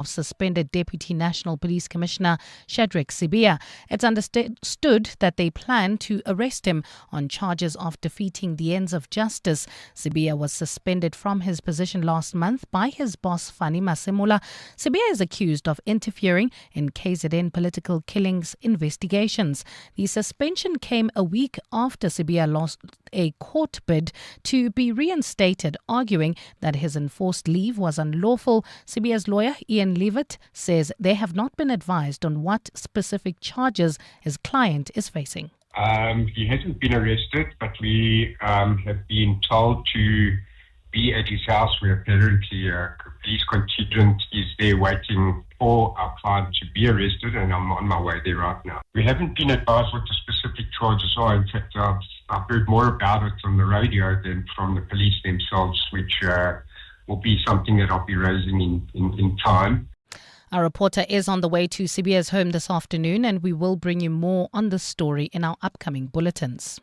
of suspended Deputy National Police Commissioner Shadrack Sibiya. It's understood that they plan to arrest him on charges of defeating the ends of justice. Sibiya was suspended from his position last month by his boss Fani Masemola. Sibiya is accused of interfering in KZN political killings investigations. The suspension came a week after Sibiya lost a court bid to be reinstated, arguing that his enforced leave was unlawful. Sibiya's lawyer, Ian Leavitt, says they have not been advised on what specific charges his client is facing. He hasn't been arrested, but we have been told to be at his house where apparently a police contingent is there waiting for our client to be arrested, and I'm on my way there right now. We haven't been advised what the specific charges are. In fact, I've heard more about it on the radio than from the police themselves, which will be something that I'll be raising in time. Our reporter is on the way to Sibiya's home this afternoon, and we will bring you more on this story in our upcoming bulletins.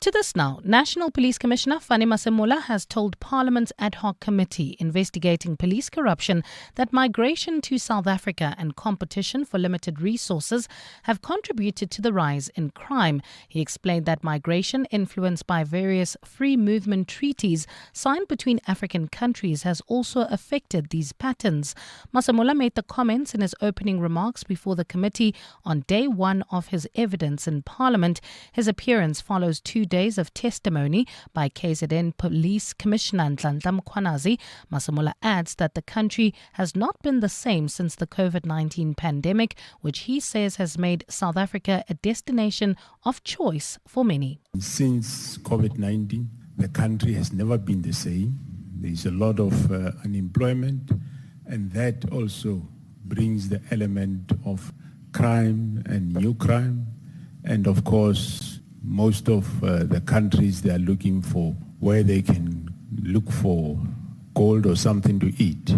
To this now, National Police Commissioner Fani Masemola has told Parliament's ad hoc committee investigating police corruption that migration to South Africa and competition for limited resources have contributed to the rise in crime. He explained that migration influenced by various free movement treaties signed between African countries has also affected these patterns. Masemola made the comments in his opening remarks before the committee on day one of his evidence in Parliament. His appearance follows 2 days of testimony by KZN Police Commissioner Nhlanhla Mkhwanazi. Masemola adds that the country has not been the same since the COVID-19 pandemic, which he says has made South Africa a destination of choice for many. Since COVID-19, the country has never been the same. There is a lot of unemployment, and that also brings the element of crime and new crime, and of course most of the countries, they are looking for where they can look for gold or something to eat.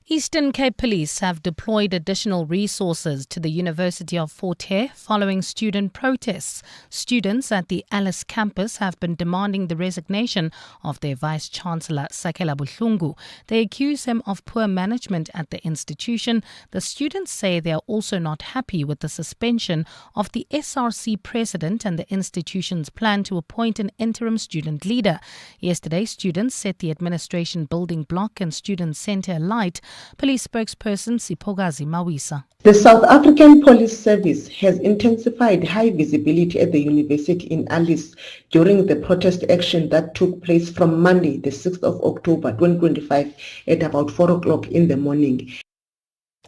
Eastern Cape Police have deployed additional resources to the University of Fort Hare following student protests. Students at the Alice campus have been demanding the resignation of their Vice-Chancellor Sakela Buhlungu. They accuse him of poor management at the institution. The students say they are also not happy with the suspension of the SRC president and the institution's plan to appoint an interim student leader. Yesterday, students set the administration building block and student centre alight. Police spokesperson Sipogazi Mawisa. The South African Police Service has intensified high visibility at the university in Alice during the protest action that took place from Monday, the 6th of October 2025 at about 4 o'clock in the morning.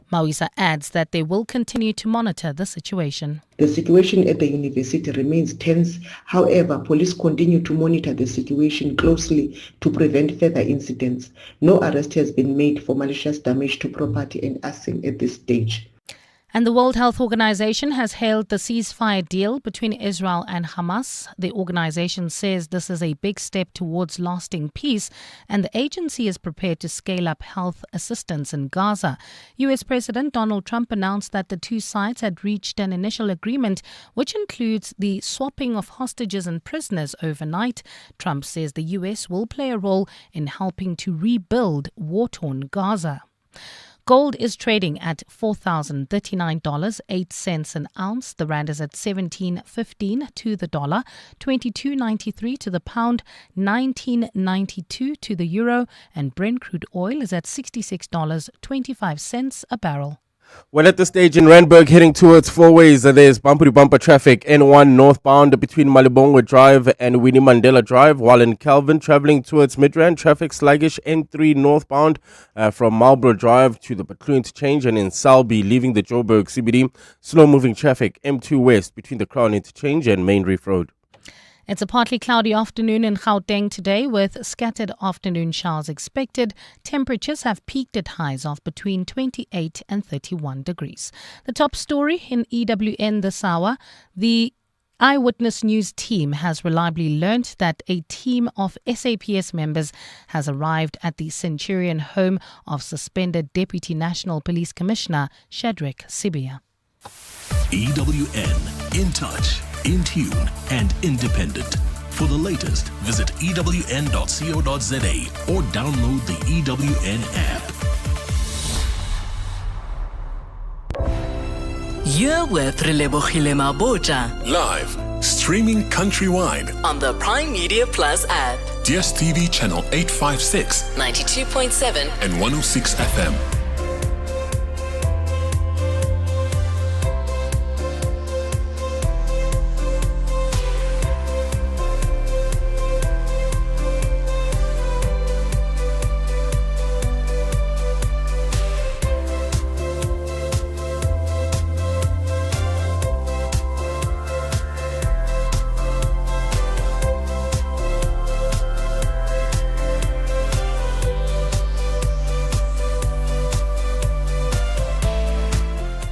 Mawisa adds that they will continue to monitor the situation. The situation at the university remains tense. However, police continue to monitor the situation closely to prevent further incidents. No arrest has been made for malicious damage to property and arson at this stage. And the World Health Organization has hailed the ceasefire deal between Israel and Hamas. The organization says this is a big step towards lasting peace, and the agency is prepared to scale up health assistance in Gaza. U.S. President Donald Trump announced that the two sides had reached an initial agreement, which includes the swapping of hostages and prisoners overnight. Trump says the U.S. will play a role in helping to rebuild war-torn Gaza. Gold is trading at $4,039.08 an ounce. The rand is at 17.15 to the dollar, 22.93 to the pound, 19.92 to the euro, and Brent crude oil is at $66.25 a barrel. Well, at this stage in Randburg, heading towards four ways, there's bumper-to-bumper traffic. N1 northbound between Malibongwe Drive and Winnie Mandela Drive, while in Calvin, traveling towards Midrand, traffic sluggish. N3 northbound from Marlborough Drive to the Butlu Interchange, and in Selby, leaving the Joburg CBD, slow-moving traffic. M2 west between the Crown Interchange and Main Reef Road. It's a partly cloudy afternoon in Gauteng today with scattered afternoon showers expected. Temperatures have peaked at highs of between 28 and 31 degrees. The top story in EWN this hour, the Eyewitness News team has reliably learnt that a team of SAPS members has arrived at the Centurion home of suspended Deputy National Police Commissioner Shadrack Sibiya. EWN, in touch, in tune and independent. For the latest, visit ewn.co.za or download the EWN app. You're with Relebogile Mabotja Live, streaming countrywide. on the Prime Media Plus app. DSTV channel 856 92.7 and 106 FM.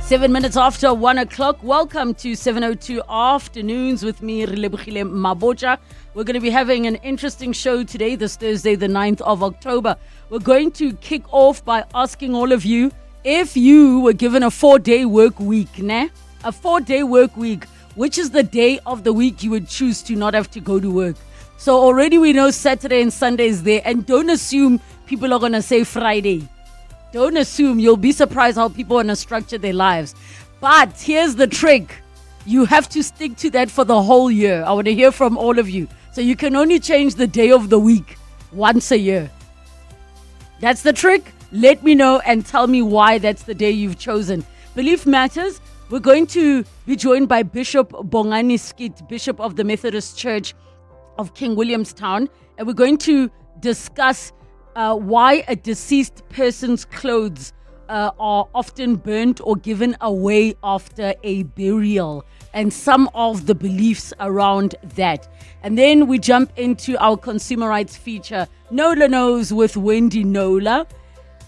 Seven minutes after 1 o'clock. Welcome to 702 Afternoons with me, Relebogile Mabotja. We're going to be having an interesting show today, this Thursday, the 9th of October. We're going to kick off by asking all of you if you were given a 4-day work week, a 4-day work week, which is the day of the week you would choose to not have to go to work. So already we know Saturday and Sunday is there, and don't assume people are going to say Friday. Don't assume. You'll be surprised how people want to structure their lives. But here's the trick. You have to stick to that for the whole year. I want to hear from all of you. So you can only change the day of the week once a year. That's the trick. Let me know and tell me why that's the day you've chosen. Belief matters. We're going to be joined by Bishop Bongani Skit, Bishop of the Methodist Church of King Williamstown. And we're going to discuss why a deceased person's clothes are often burnt or given away after a burial, and some of the beliefs around that. And then we jump into our consumer rights feature, Nola Knows with Wendy Nola.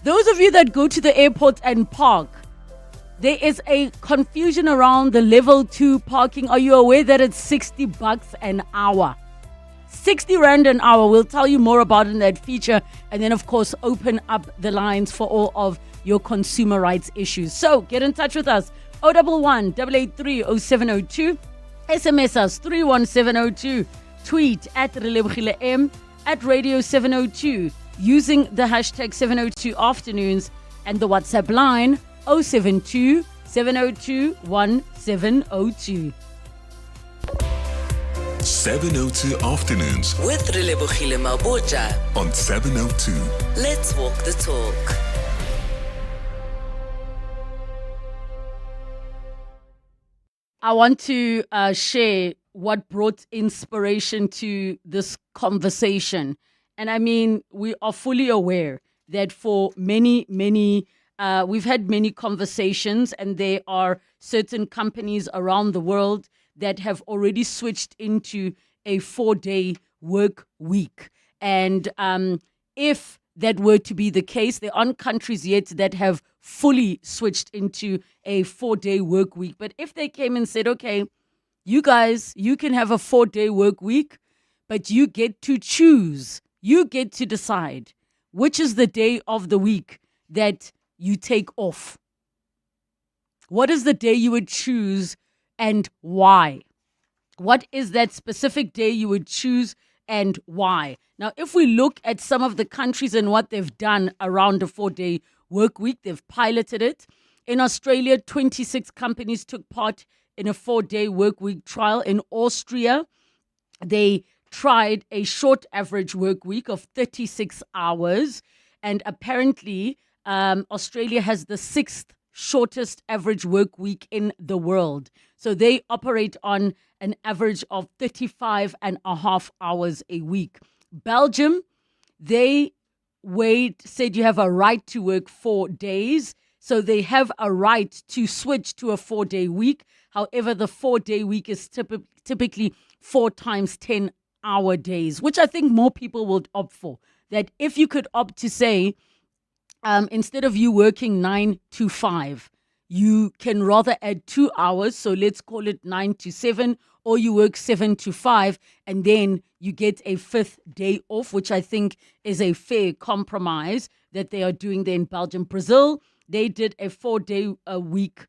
Those of you that go to the airport and park, there is a confusion around the level 2 parking. Are you aware that it's $60 an hour? 60 Rand an hour. We'll tell you more about it in that feature. And then, of course, open up the lines for all of your consumer rights issues. So get in touch with us. 011 883 0702. SMS us 31702. Tweet at Relebogile M, at Radio 702, using the hashtag 702 Afternoons, and the WhatsApp line 072 702 1702. 702 Afternoons with Relebogile Mabotja. on 702. Let's walk the talk. I want to share what brought inspiration to this conversation. And I mean, we are fully aware that for many, we've had many conversations, and there are certain companies around the world that have already switched into a 4-day work week. And if that were to be the case, there aren't countries yet that have fully switched into a 4-day work week. But if they came and said, okay, you guys, you can have a 4-day work week, but you get to choose, you get to decide which is the day of the week that you take off. What is the day you would choose and why? What is that specific day you would choose and why? Now, if we look at some of the countries and what they've done around a 4-day work week, they've piloted it. In Australia, 26 companies took part in a 4-day work week trial. In Austria, they tried a short average work week of 36 hours. And apparently, Australia has the 6th shortest average work week in the world. So they operate on an average of 35 and a half hours a week. Belgium, they said you have a right to work 4 days. So they have a right to switch to a 4-day week. However, the 4-day week is typically 4 times 10-hour days, which I think more people would opt for. That if you could opt to say, instead of you working 9 to 5, you can rather add 2 hours. So let's call it 9 to 7, or you work 7 to 5, and then you get a 5th day off, which I think is a fair compromise that they are doing there in Belgium. Brazil, they did a 4-day week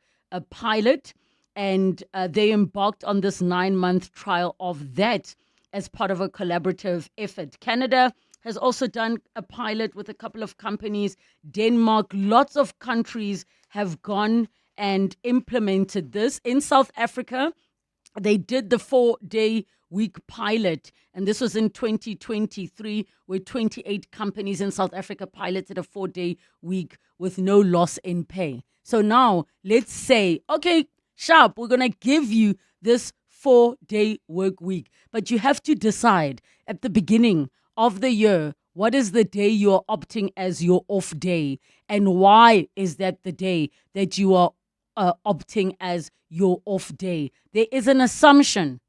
pilot, and they embarked on this 9-month trial of that as part of a collaborative effort. Canada has also done a pilot with a couple of companies. Denmark, lots of countries have gone and implemented this. In South Africa, they did the 4-day week pilot, and this was in 2023, where 28 companies in South Africa piloted a 4-day week with no loss in pay. So now let's say, okay, sharp, we're going to give you this 4-day work week, but you have to decide at the beginning of the year, what is the day you are opting as your off day, and why is that the day that you are opting as your off day? There is an assumption.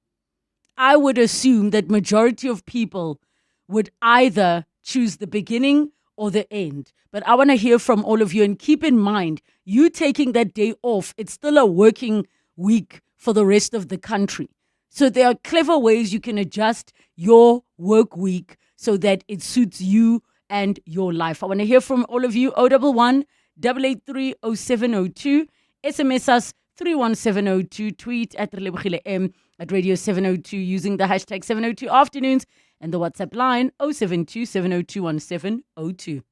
I would assume that majority of people would either choose the beginning or the end. But I want to hear from all of you, and keep in mind, you taking that day off, it's still a working week for the rest of the country. So there are clever ways you can adjust your work week so that it suits you and your life. I want to hear from all of you. 011 883 0702. SMS us 31702. Tweet at Relebogile M at Radio 702 using the hashtag 702 afternoons, and the WhatsApp line 072 702 1702.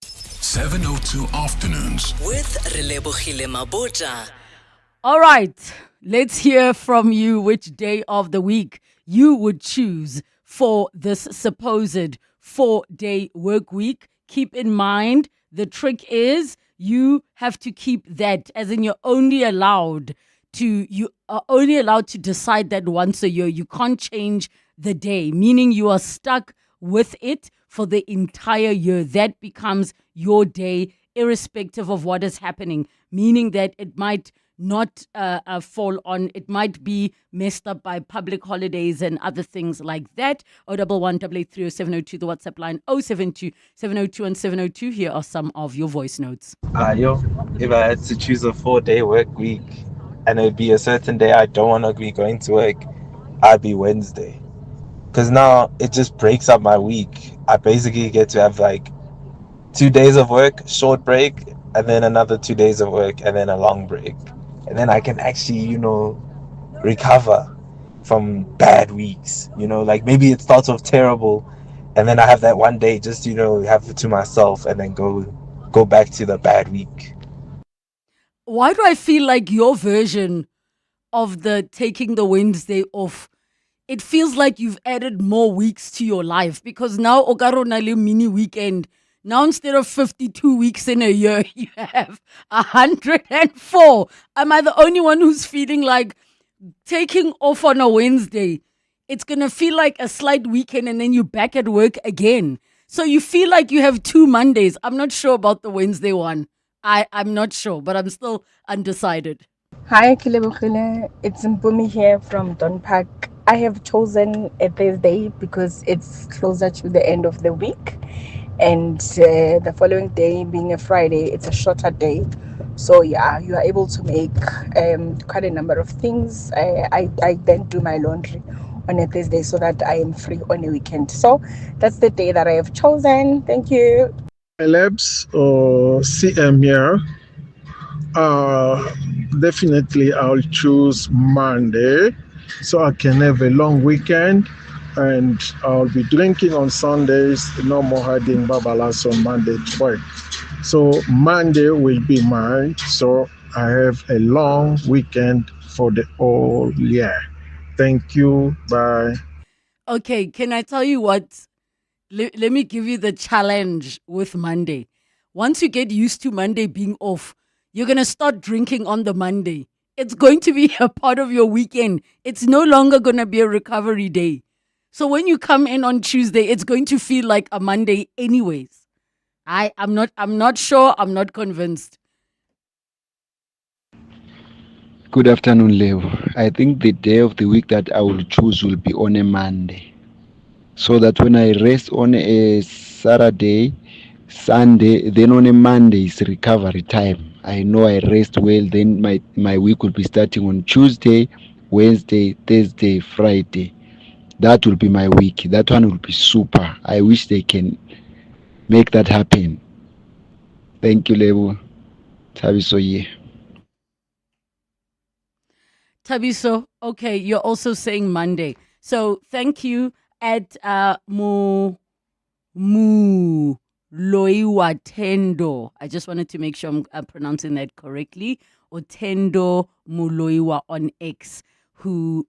702 afternoons. With Relebogile Mabotja. All right, let's hear from you which day of the week you would choose for this supposed 4-day work week. Keep in mind, the trick is you have to keep that, as in you are only allowed to decide that once a year. You can't change the day, meaning you are stuck with it for the entire year. That becomes your day, irrespective of what is happening, meaning that it might not fall on, it might be messed up by public holidays and other things like that. 011 883 0702, the WhatsApp line 072 702 and 702. Here are some of your voice notes. If I had to choose a 4-day work week and it would be a certain day I don't want to be going to work, I'd be Wednesday. Because now it just breaks up my week. I basically get to have like 2 days of work, short break, and then another 2 days of work, and then a long break. And then I can actually, recover from bad weeks. Like maybe it starts off terrible, and then I have that one day just, have it to myself, and then go back to the bad week. Why do I feel like your version of the taking the Wednesday off, it feels like you've added more weeks to your life? Because now Okaro Nale mini weekend, now instead of 52 weeks in a year, you have 104. Am I the only one who's feeling like taking off on a Wednesday, it's going to feel like a slight weekend and then you're back at work again? So you feel like you have 2 Mondays. I'm not sure about the Wednesday one. I'm not sure, but I'm still undecided. Hi, Relebogile. It's Mpumi here from Don Park. I have chosen a Thursday because it's closer to the end of the week. And the following day being a Friday, it's a shorter day. So yeah, you are able to make quite a number of things. I then do my laundry on a Thursday so that I am free on a weekend. So that's the day that I have chosen. Thank you. Labs or CM here. Definitely I'll choose Monday so I can have a long weekend. And I'll be drinking on Sundays, no more having babalas on Monday to work. So Monday will be mine, so I have a long weekend for the whole year. Thank you, bye. Okay, can I tell you what? Let me give you the challenge with Monday. Once you get used to Monday being off, you're going to start drinking on the Monday. It's going to be a part of your weekend. It's no longer going to be a recovery day. So when you come in on Tuesday, it's going to feel like a Monday anyways. I'm not sure. I'm not convinced. Good afternoon, Leo. I think the day of the week that I will choose will be on a Monday. So that when I rest on a Saturday, Sunday, then on a Monday is recovery time. I know I rest well, then my week will be starting on Tuesday, Wednesday, Thursday, Friday. That will be my week. That one will be super. I wish they can make that happen. Thank you, Lebo. Tabiso, yeah. Tabiso, okay, you're also saying Monday. So thank you at Loiwa Tendo. I just wanted to make sure I'm pronouncing that correctly. Otendo Muloiwa on X, who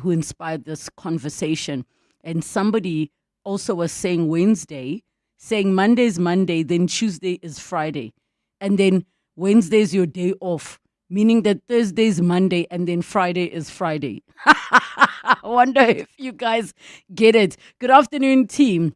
inspired this conversation. And somebody also was saying Wednesday, saying Monday is Monday, then Tuesday is Friday. And then Wednesday is your day off, meaning that Thursday is Monday and then Friday is Friday. I wonder if you guys get it. Good afternoon, team.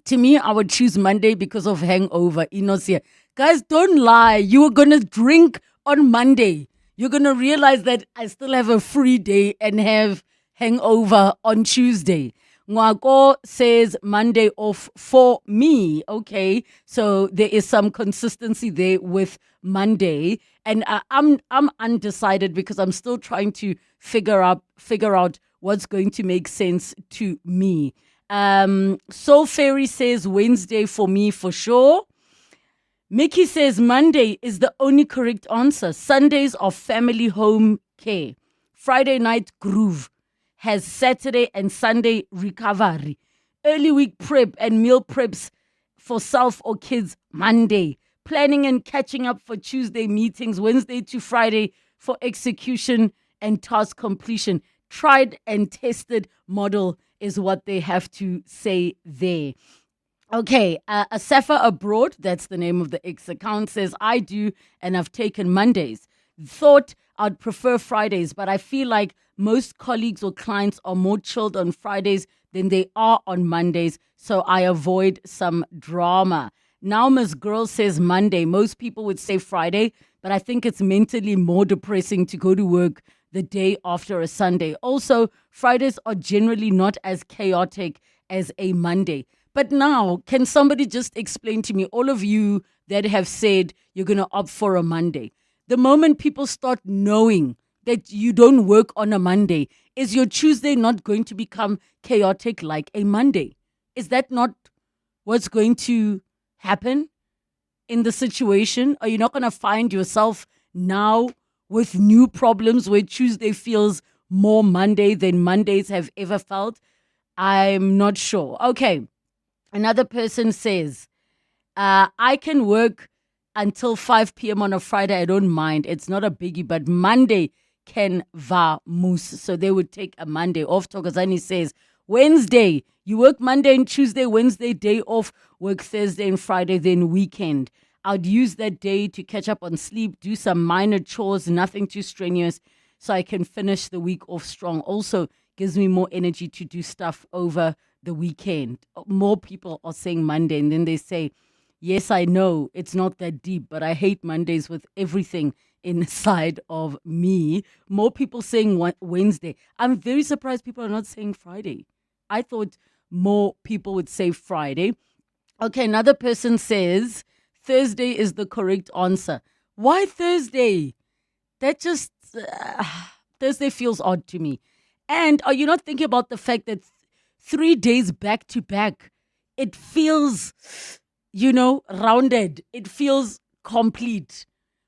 To me, I would choose Monday because of hangover. Inosia. Guys, don't lie. You were going to drink on Monday. You're going to realize that I still have a free day and have hangover on Tuesday. Ngwako says Monday off for me. Okay, so there is some consistency there with Monday, and I'm undecided because I'm still trying to figure out what's going to make sense to me. Soul Fairy says Wednesday for me for sure. Mickey says Monday is the only correct answer. Sundays are family home care. Friday night groove has Saturday and Sunday recovery. Early week prep and meal preps for self or kids Monday. Planning and catching up for Tuesday meetings, Wednesday to Friday for execution and task completion. Tried and tested model is what they have to say there. Okay, Asafa Abroad, that's the name of the X account, says, I do, and I've taken Mondays. Thought I'd prefer Fridays, but I feel like most colleagues or clients are more chilled on Fridays than they are on Mondays, so I avoid some drama. Now Miss Girl says Monday. Most people would say Friday, but I think it's mentally more depressing to go to work the day after a Sunday. Also, Fridays are generally not as chaotic as a Monday. But now, can somebody just explain to me, all of you that have said you're going to opt for a Monday, the moment people start knowing that you don't work on a Monday, is your Tuesday not going to become chaotic like a Monday? Is that not what's going to happen in the situation? Are you not going to find yourself now with new problems where Tuesday feels more Monday than Mondays have ever felt? I'm not sure. Okay. Another person says, I can work until 5 p.m. on a Friday. I don't mind. It's not a biggie, but Monday can va moose. So they would take a Monday off. Togazani says, Wednesday, you work Monday and Tuesday, Wednesday, day off, work Thursday and Friday, then weekend. I'd use that day to catch up on sleep, do some minor chores, nothing too strenuous, so I can finish the week off strong. Also, gives me more energy to do stuff over the weekend. More people are saying Monday, and then they say, yes, I know it's not that deep, but I hate Mondays with everything inside of me. More people saying Wednesday. I'm very surprised people are not saying Friday. I thought more people would say Friday. Okay, another person says Thursday is the correct answer. Why Thursday? That just, Thursday feels odd to me. And are you not thinking about the fact that 3 days back to back, it feels, rounded. It feels complete.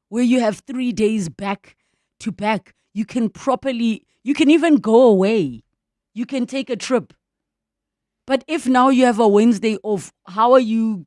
Where you have 3 days back to back, you can even go away. You can take a trip. But if now you have a Wednesday off, how are you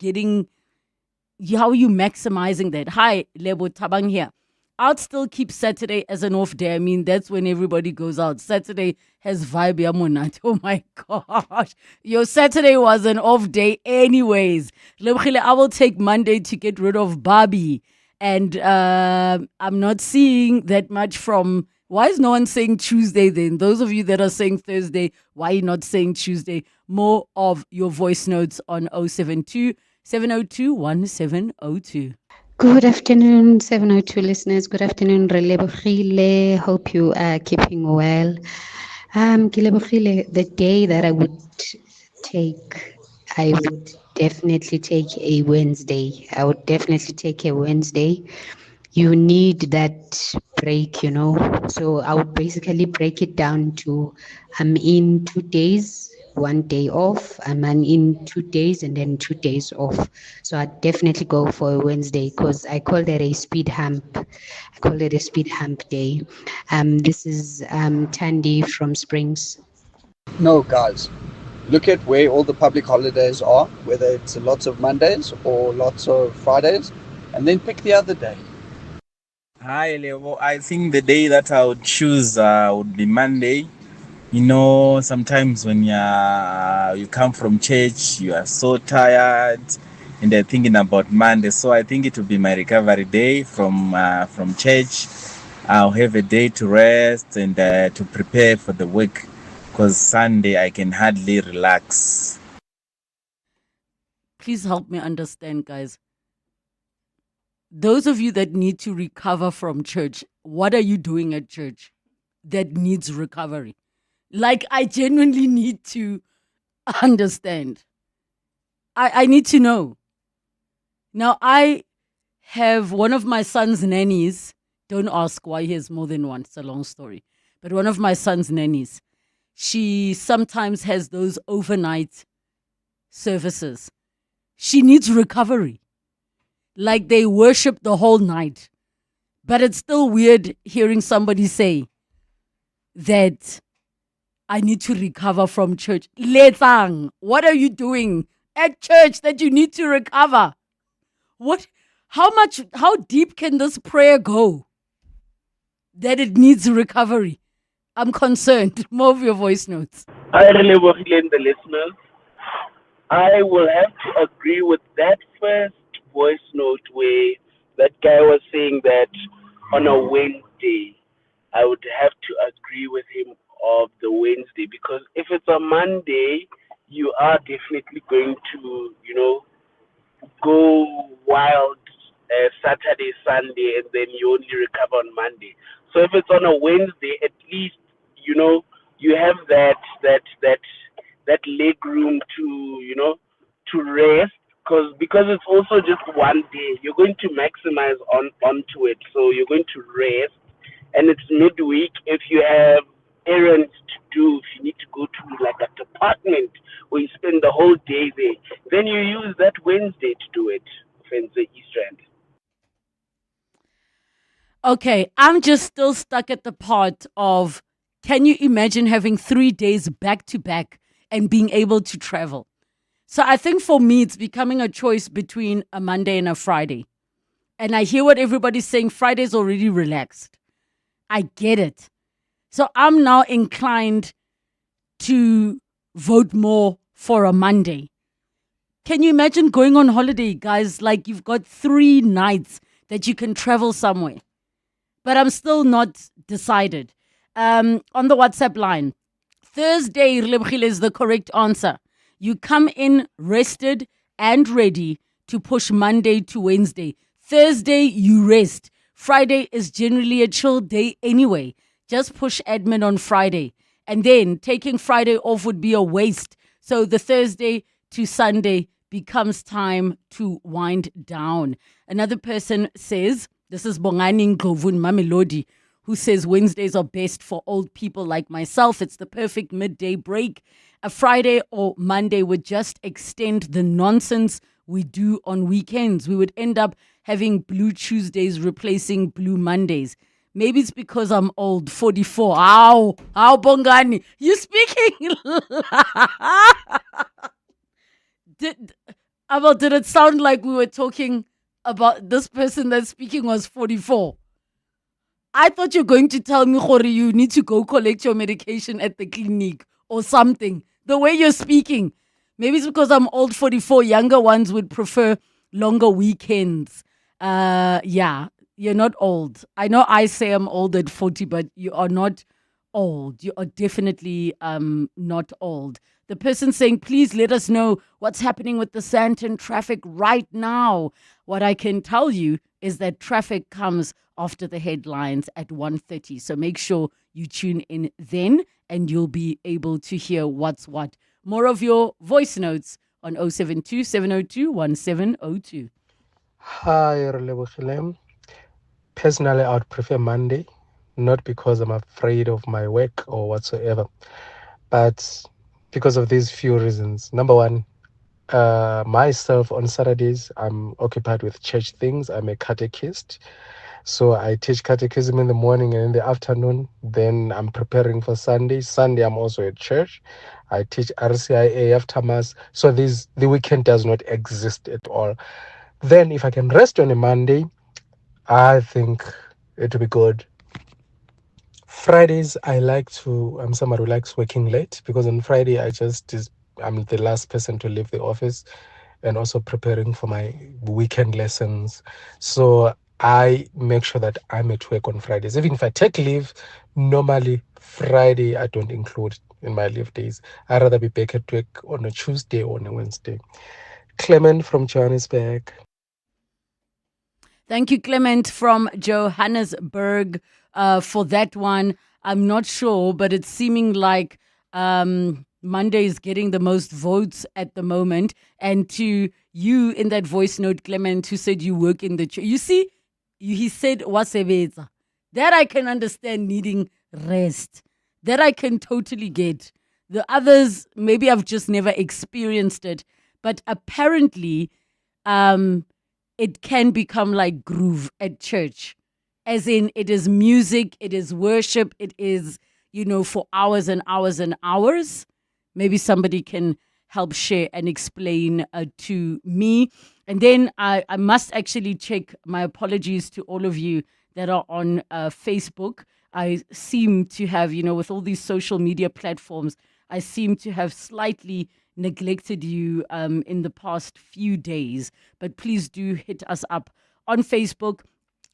maximizing that? Hi, Lebo Tabang here. I'd still keep Saturday as an off day. I mean, that's when everybody goes out. Saturday has vibe yamonat. Oh my gosh. Your Saturday was an off day anyways. Lebogile, I will take Monday to get rid of Barbie. And I'm not seeing that much from... Why is no one saying Tuesday then? Those of you that are saying Thursday, why are you not saying Tuesday? More of your voice notes on 072 702 1702. Good afternoon, 702 listeners. Good afternoon, Relebogile. Hope you are keeping well. Relebogile, the day that I would definitely take a Wednesday. I would definitely take a Wednesday. You need that break, So I would basically break it down to I'm in 2 days, 1 day off. I'm in 2 days and then 2 days off. So I'd definitely go for a Wednesday because I call that a speed hump. I call it a speed hump day. This is Tandy from Springs. No, guys. look at where all the public holidays are, whether it's lots of Mondays or lots of Fridays, and then pick the other day. Hi, Leo. I think the day that I would choose would be Monday. You know, sometimes when you come from church, you are so tired, and you're thinking about Monday. So I think it will be my recovery day from church. I'll have a day to rest and to prepare for the week, because Sunday I can hardly relax. Please help me understand, guys. Those of you that need to recover from church, what are you doing at church that needs recovery? Like, I genuinely need to understand. I need to know. Now, I have one of my son's nannies. Don't ask why he has more than one. It's a long story. But one of my son's nannies, she sometimes has those overnight services. She needs recovery. Like, they worship the whole night. But it's still weird hearing somebody say that I need to recover from church. Letang, what are you doing at church that you need to recover? How deep can this prayer go that it needs recovery? I'm concerned. More of your voice notes. I Relebogile the listeners. I will have to agree with that first voice note where that guy was saying that on a Wednesday. I would have to agree with him of the Wednesday, because if it's a Monday, you are definitely going to, go wild Saturday, Sunday, and then you only recover on Monday. So if it's on a Wednesday, at least you have that leg room to rest, because it's also just one day. You're going to maximize onto it, so you're going to rest, and it's midweek. If you have errands to do, if you need to go to like a department where you spend the whole day there, then you use that Wednesday to do it. Fenze East End. Okay, I'm just still stuck at the part of, can you imagine having 3 days back to back and being able to travel? So I think for me, it's becoming a choice between a Monday and a Friday. And I hear what everybody's saying, Friday's already relaxed. I get it. So I'm now inclined to vote more for a Monday. Can you imagine going on holiday, guys? Like, you've got 3 nights that you can travel somewhere. But I'm still not decided. On the WhatsApp line, Thursday, Relebogile, is the correct answer. You come in rested and ready to push Monday to Wednesday. Thursday, you rest. Friday is generally a chill day anyway. Just push admin on Friday. And then taking Friday off would be a waste. So the Thursday to Sunday becomes time to wind down. Another person says, this is Bongani Nglovun Mamelodi, who says Wednesdays are best for old people like myself. It's the perfect midday break. A Friday or Monday would just extend the nonsense we do on weekends. We would end up having Blue Tuesdays replacing Blue Mondays. Maybe it's because I'm old, 44. Ow, Bongani, you speaking? Did it sound like we were talking about this person that's speaking was 44? I thought you're going to tell me, Khori, you need to go collect your medication at the clinic or something. The way you're speaking. Maybe it's because I'm old, 44. Younger ones would prefer longer weekends. Yeah, you're not old. I know I say I'm old at 40, but you are not old. You are definitely not old. The person saying, please let us know what's happening with the Sandton traffic right now. What I can tell you is that traffic comes after the headlines at 1:30. So make sure you tune in then and you'll be able to hear what's what. More of your voice notes on 072 702 1702. Hi, Relebogile. Personally, I would prefer Monday, not because I'm afraid of my work or whatsoever, but because of these few reasons. Number one, myself on Saturdays, I'm occupied with church things. I'm a catechist. So I teach catechism in the morning and in the afternoon. Then I'm preparing for Sunday. Sunday, I'm also at church. I teach RCIA after Mass. So the weekend does not exist at all. Then if I can rest on a Monday, I think it will be good. Fridays, I'm somebody who likes working late because on Friday, I'm the last person to leave the office and also preparing for my weekend lessons. So I make sure that I'm at work on Fridays. Even if I take leave, normally Friday I don't include in my leave days. I'd rather be back at work on a Tuesday or on a Wednesday. Clement from Johannesburg. Thank you, Clement from Johannesburg, for that one. I'm not sure, but it's seeming like Monday is getting the most votes at the moment. And to you in that voice note, Clement, who said you work in the church, you see, he said wasebetsa. That I can understand, needing rest. That I can totally get. The others, maybe I've just never experienced it, but apparently, it can become like groove at church. As in, it is music, it is worship, it is, for hours and hours and hours. Maybe somebody can help share and explain to me. And then I must actually check. My apologies to all of you that are on Facebook. I seem to have, with all these social media platforms, I seem to have slightly neglected you in the past few days. But please do hit us up on Facebook.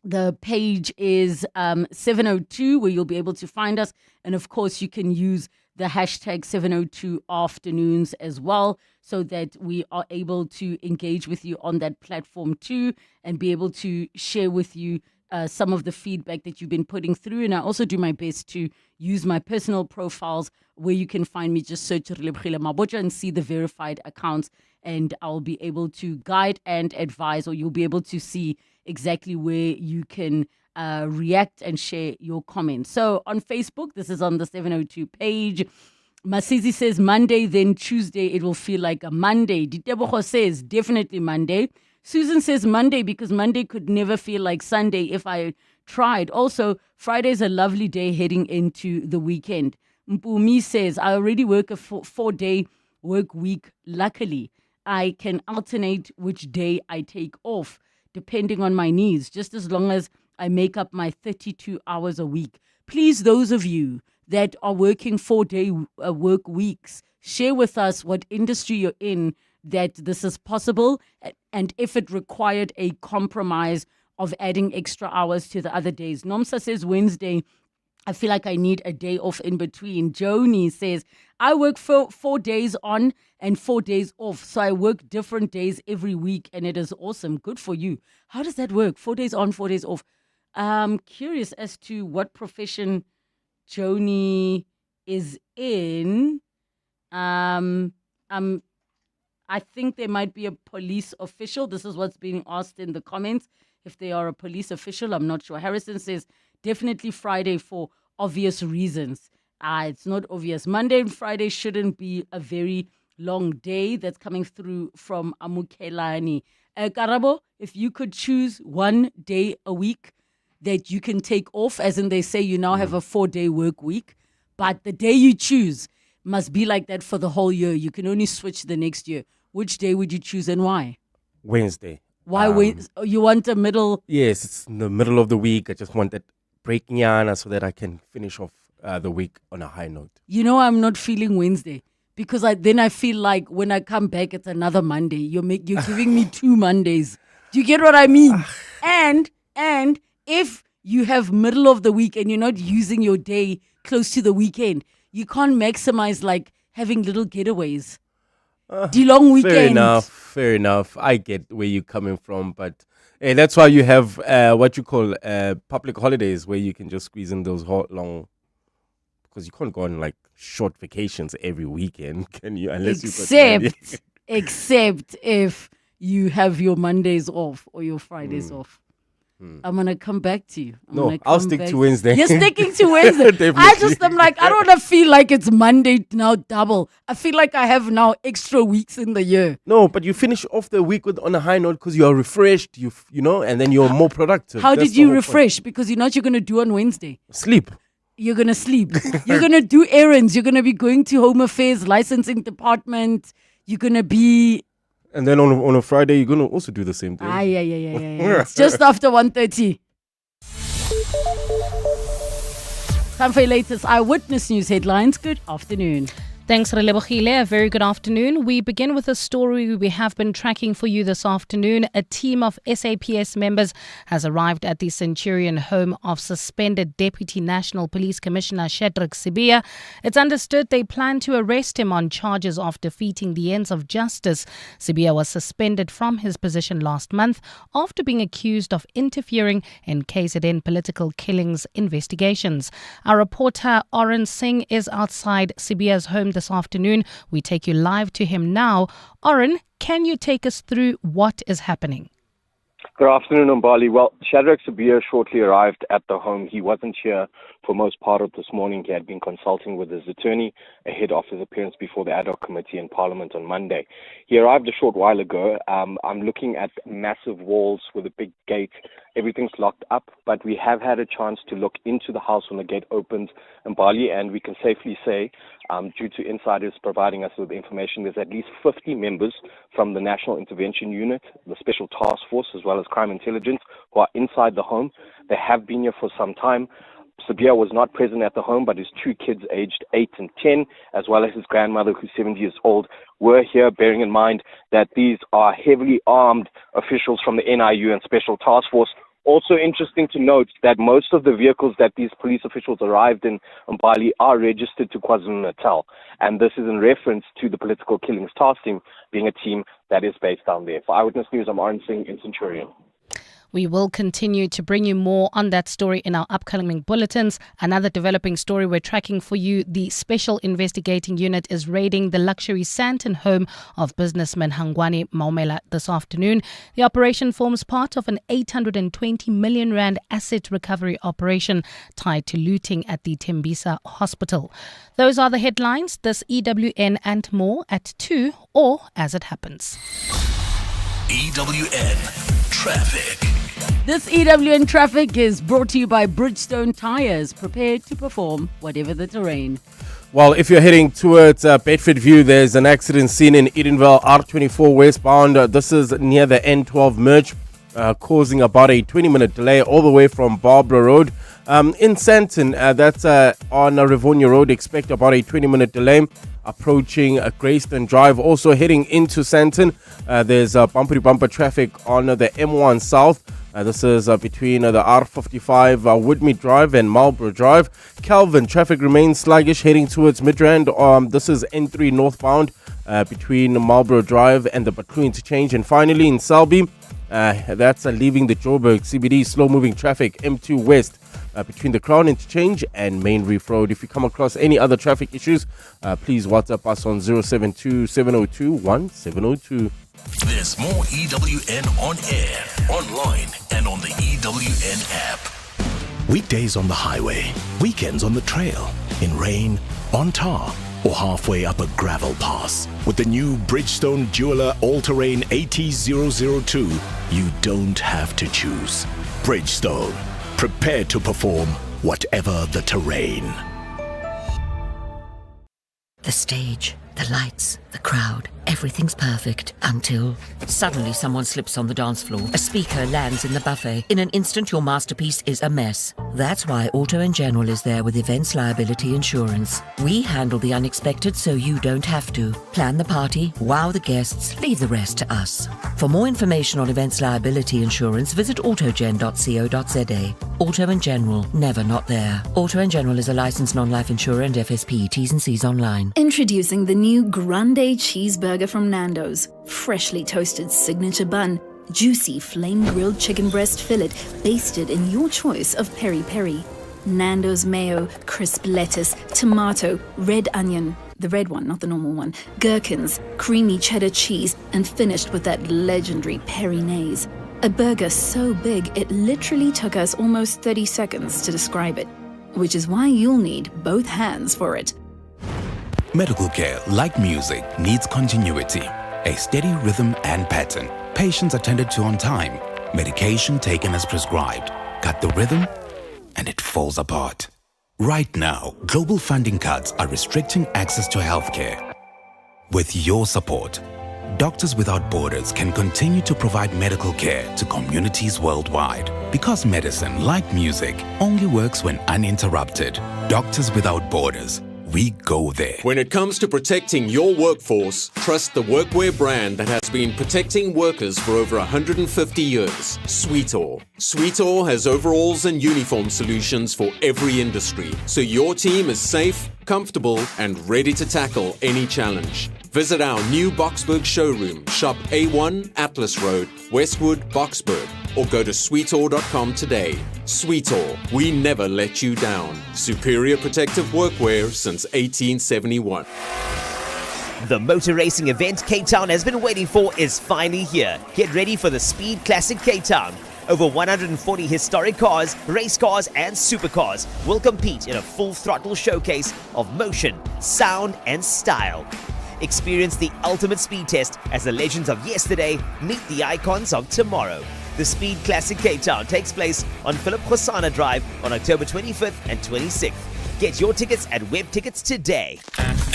The page is 702, where you'll be able to find us. And of course, you can use the hashtag 702 afternoons as well, so that we are able to engage with you on that platform too, and be able to share with you some of the feedback that you've been putting through. And I also do my best to use my personal profiles, where you can find me. Just search Relebogile Mabotja and see the verified accounts, and I'll be able to guide and advise, or you'll be able to see exactly where you can react and share your comments. So on Facebook, this is on the 702 page. Masizi says Monday, then Tuesday, it will feel like a Monday. Ditebogo says definitely Monday. Susan says Monday, because Monday could never feel like Sunday if I tried. Also, Friday is a lovely day heading into the weekend. Mpumi says, I already work a 4-day work week. Luckily, I can alternate which day I take off, depending on my needs, just as long as I make up my 32 hours a week. Please, those of you that are working 4-day work weeks, share with us what industry you're in, that this is possible, and if it required a compromise of adding extra hours to the other days. Nomsa says Wednesday, I feel like I need a day off in between. Joni says, I work 4 days on and 4 days off. So I work different days every week, and it is awesome. Good for you. How does that work? 4 days on, 4 days off. I'm curious as to what profession Joni is in. I think there might be a police official. This is what's being asked in the comments. If they are a police official, I'm not sure. Harrison says, definitely Friday for obvious reasons. It's not obvious. Monday and Friday shouldn't be a very long day. That's coming through from Amukelani. Karabo, if you could choose one day a week that you can take off, as in they say you now have a 4-day work week, but the day you choose must be like that for the whole year. You can only switch the next year. Which day would you choose and why? Wednesday. Why Wednesday? You want a middle? Yes, it's in the middle of the week. I just want that breaking yana so that I can finish off the week on a high note. I'm not feeling Wednesday, because then I feel like when I come back, it's another Monday. You're giving me 2 Mondays. Do you get what I mean? And if you have middle of the week and you're not using your day close to the weekend, you can't maximize like having little getaways. The long weekend. Fair enough. I get where you're coming from, but that's why you have what you call public holidays, where you can just squeeze in those long, because you can't go on like short vacations every weekend, can you? Unless except if you have your Mondays off or your Fridays off. I'm going to come back to you. I'll stick to Wednesday. You're sticking to Wednesday. I'm like, I don't want to feel like it's Monday now double. I feel like I have now extra weeks in the year. No, but you finish off the week on a high note because you are refreshed, you know, and then you're more productive. How did you refresh? Because you know what you're going to do on Wednesday? Sleep. You're going to sleep. You're going to do errands. You're going to be going to Home Affairs, licensing department. You're going to be... And then on a Friday, you're going to also do the same thing. Yeah. It's just after 1:30. Time for your latest Eyewitness News headlines. Good afternoon. Thanks, Relebogile. A very good afternoon. We begin with a story we have been tracking for you this afternoon. A team of SAPS members has arrived at the Centurion home of suspended Deputy National Police Commissioner Shadrack Sibiya. It's understood they plan to arrest him on charges of defeating the ends of justice. Sibiya was suspended from his position last month after being accused of interfering in KZN political killings investigations. Our reporter Oren Singh is outside Sibiya's home this afternoon. We take you live to him now. Oren, can you take us through what is happening? Good afternoon, Umbali. Well, Shadrack Sibiya shortly arrived at the home. He wasn't here for most part of this morning. He had been consulting with his attorney ahead of his appearance before the ad hoc committee in Parliament on Monday. He arrived a short while ago. I'm looking at massive walls with a big gate. Everything's locked up, but we have had a chance to look into the house when the gate opens, Umbali, and we can safely say, due to insiders providing us with information, there's at least 50 members from the National Intervention Unit, the Special Task Force, as well as Crime Intelligence, who are inside the home. They have been here for some time. Sibiya was not present at the home, but his two kids aged 8 and 10, as well as his grandmother, who's 70 years old, were here, bearing in mind that these are heavily armed officials from the NIU and Special Task Force. Also interesting to note that most of the vehicles that these police officials arrived in Bali are registered to KwaZulu-Natal. And this is in reference to the Political Killings Task Team being a team that is based down there. For Eyewitness News, I'm Oren Singh in Centurion. We will continue to bring you more on that story in our upcoming bulletins. Another developing story we're tracking for you, the Special Investigating Unit is raiding the luxury Sandton home of businessman Hangwani Maumela this afternoon. The operation forms part of an 820 million rand asset recovery operation tied to looting at the Tembisa Hospital. Those are the headlines. This EWN and more at 2 or as it happens. EWN Traffic. This EWN Traffic is brought to you by Bridgestone Tires, prepared to perform whatever the terrain. Well, if you're heading towards Bedford View, there's an accident scene in Edenville, R24 westbound. This is near the N12 merge, causing about a 20-minute delay all the way from Barbara Road. In Sandton, that's on Rivonia Road, expect about a 20-minute delay. Approaching Greyston Drive, also heading into Sandton, there's bumper-to-bumper traffic on the M1 South. This is between the R55 Woodmead Drive and Marlborough Drive. Calvin, traffic remains sluggish heading towards Midrand. This is N3 northbound between Marlborough Drive and the Batu interchange. And finally in Selby, that's leaving the Joburg CBD, slow-moving traffic M2 West between the Crown Interchange and Main Reef Road. If you come across any other traffic issues, please WhatsApp us on 072-702-1702. There's more EWN on air, online, and on the EWN app. Weekdays on the highway, weekends on the trail, in rain, on tar, or halfway up a gravel pass. With the new Bridgestone Jeweler All-Terrain AT002, you don't have to choose. Bridgestone, prepared to perform whatever the terrain. The stage, the lights, the crowd, everything's perfect until suddenly someone slips on the dance floor. A speaker lands in the buffet. In an instant, your masterpiece is a mess. That's why Auto & General is there with Events Liability Insurance. We handle the unexpected so you don't have to. Plan the party, wow the guests, leave the rest to us. For more information on Events Liability Insurance, visit autogen.co.za. Auto & General, never not there. Auto & General is a licensed non-life insurer and FSP. T's and C's online. Introducing the new Grande Cheeseburger from Nando's. Freshly toasted signature bun, juicy flame-grilled chicken breast fillet basted in your choice of peri-peri. Nando's mayo, crisp lettuce, tomato, red onion, the red one, not the normal one, gherkins, creamy cheddar cheese, and finished with that legendary peri-naise. A burger so big it literally took us almost 30 seconds to describe it, which is why you'll need both hands for it. Medical care, like music, needs continuity, a steady rhythm and pattern. Patients attended to on time, medication taken as prescribed. Cut the rhythm, and it falls apart. Right now, global funding cuts are restricting access to healthcare. With your support, Doctors Without Borders can continue to provide medical care to communities worldwide. Because medicine, like music, only works when uninterrupted. Doctors Without Borders. We go there. When it comes to protecting your workforce, trust the workwear brand that has been protecting workers for over 150 years, Sweetall. Sweetall has overalls and uniform solutions for every industry, so your team is safe, comfortable, and ready to tackle any challenge. Visit our new Boksburg showroom, shop A1 Atlas Road, Westwood, Boksburg, or go to sweetall.com today. Sweetall, we never let you down. Superior protective workwear since 1871. The motor racing event Cape Town has been waiting for is finally here. Get ready for the Speed Classic Cape Town. Over 140 historic cars, race cars and supercars will compete in a full throttle showcase of motion, sound and style. Experience the ultimate speed test as the legends of yesterday meet the icons of tomorrow. The Speed Classic Cape Town takes place on Philip Khosana Drive on October 25th and 26th. Get your tickets at Web Tickets today.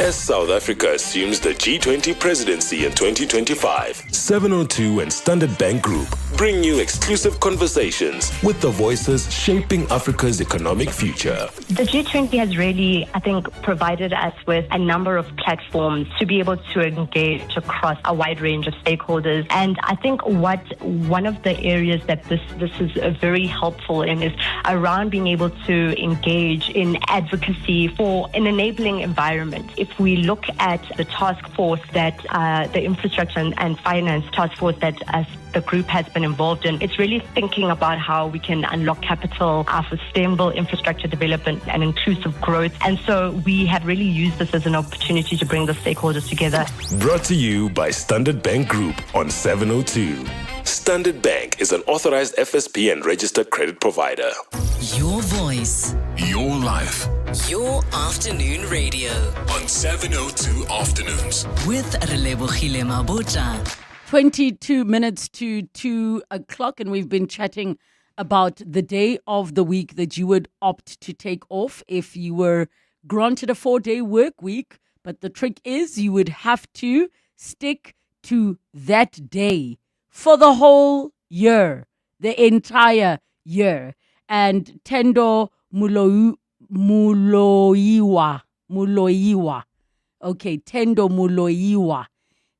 As South Africa assumes the G20 presidency in 2025, 702 and Standard Bank Group bring you exclusive conversations with the voices shaping Africa's economic future. The G20 has really, I think, provided us with a number of platforms to be able to engage across a wide range of stakeholders. And I think one of the areas that this is very helpful in is around being able to engage in advocacy for an enabling environment. If we look at the task force that the infrastructure and finance task force that the group has been involved in, it's really thinking about how we can unlock capital for sustainable infrastructure development and inclusive growth. And so we have really used this as an opportunity to bring the stakeholders together. Brought to you by Standard Bank Group on 702. Standard Bank is an authorized FSP and registered credit provider. Your voice. Your life. Your afternoon radio. On 702 Afternoons. With Relebogile Mabotja. 22 minutes to 2 o'clock, and we've been chatting about the day of the week that you would opt to take off if you were granted a 4-day work week. But the trick is you would have to stick to that day for the whole year, the entire year. And Tendo Muloiwa. Okay, Tendo Muloiwa.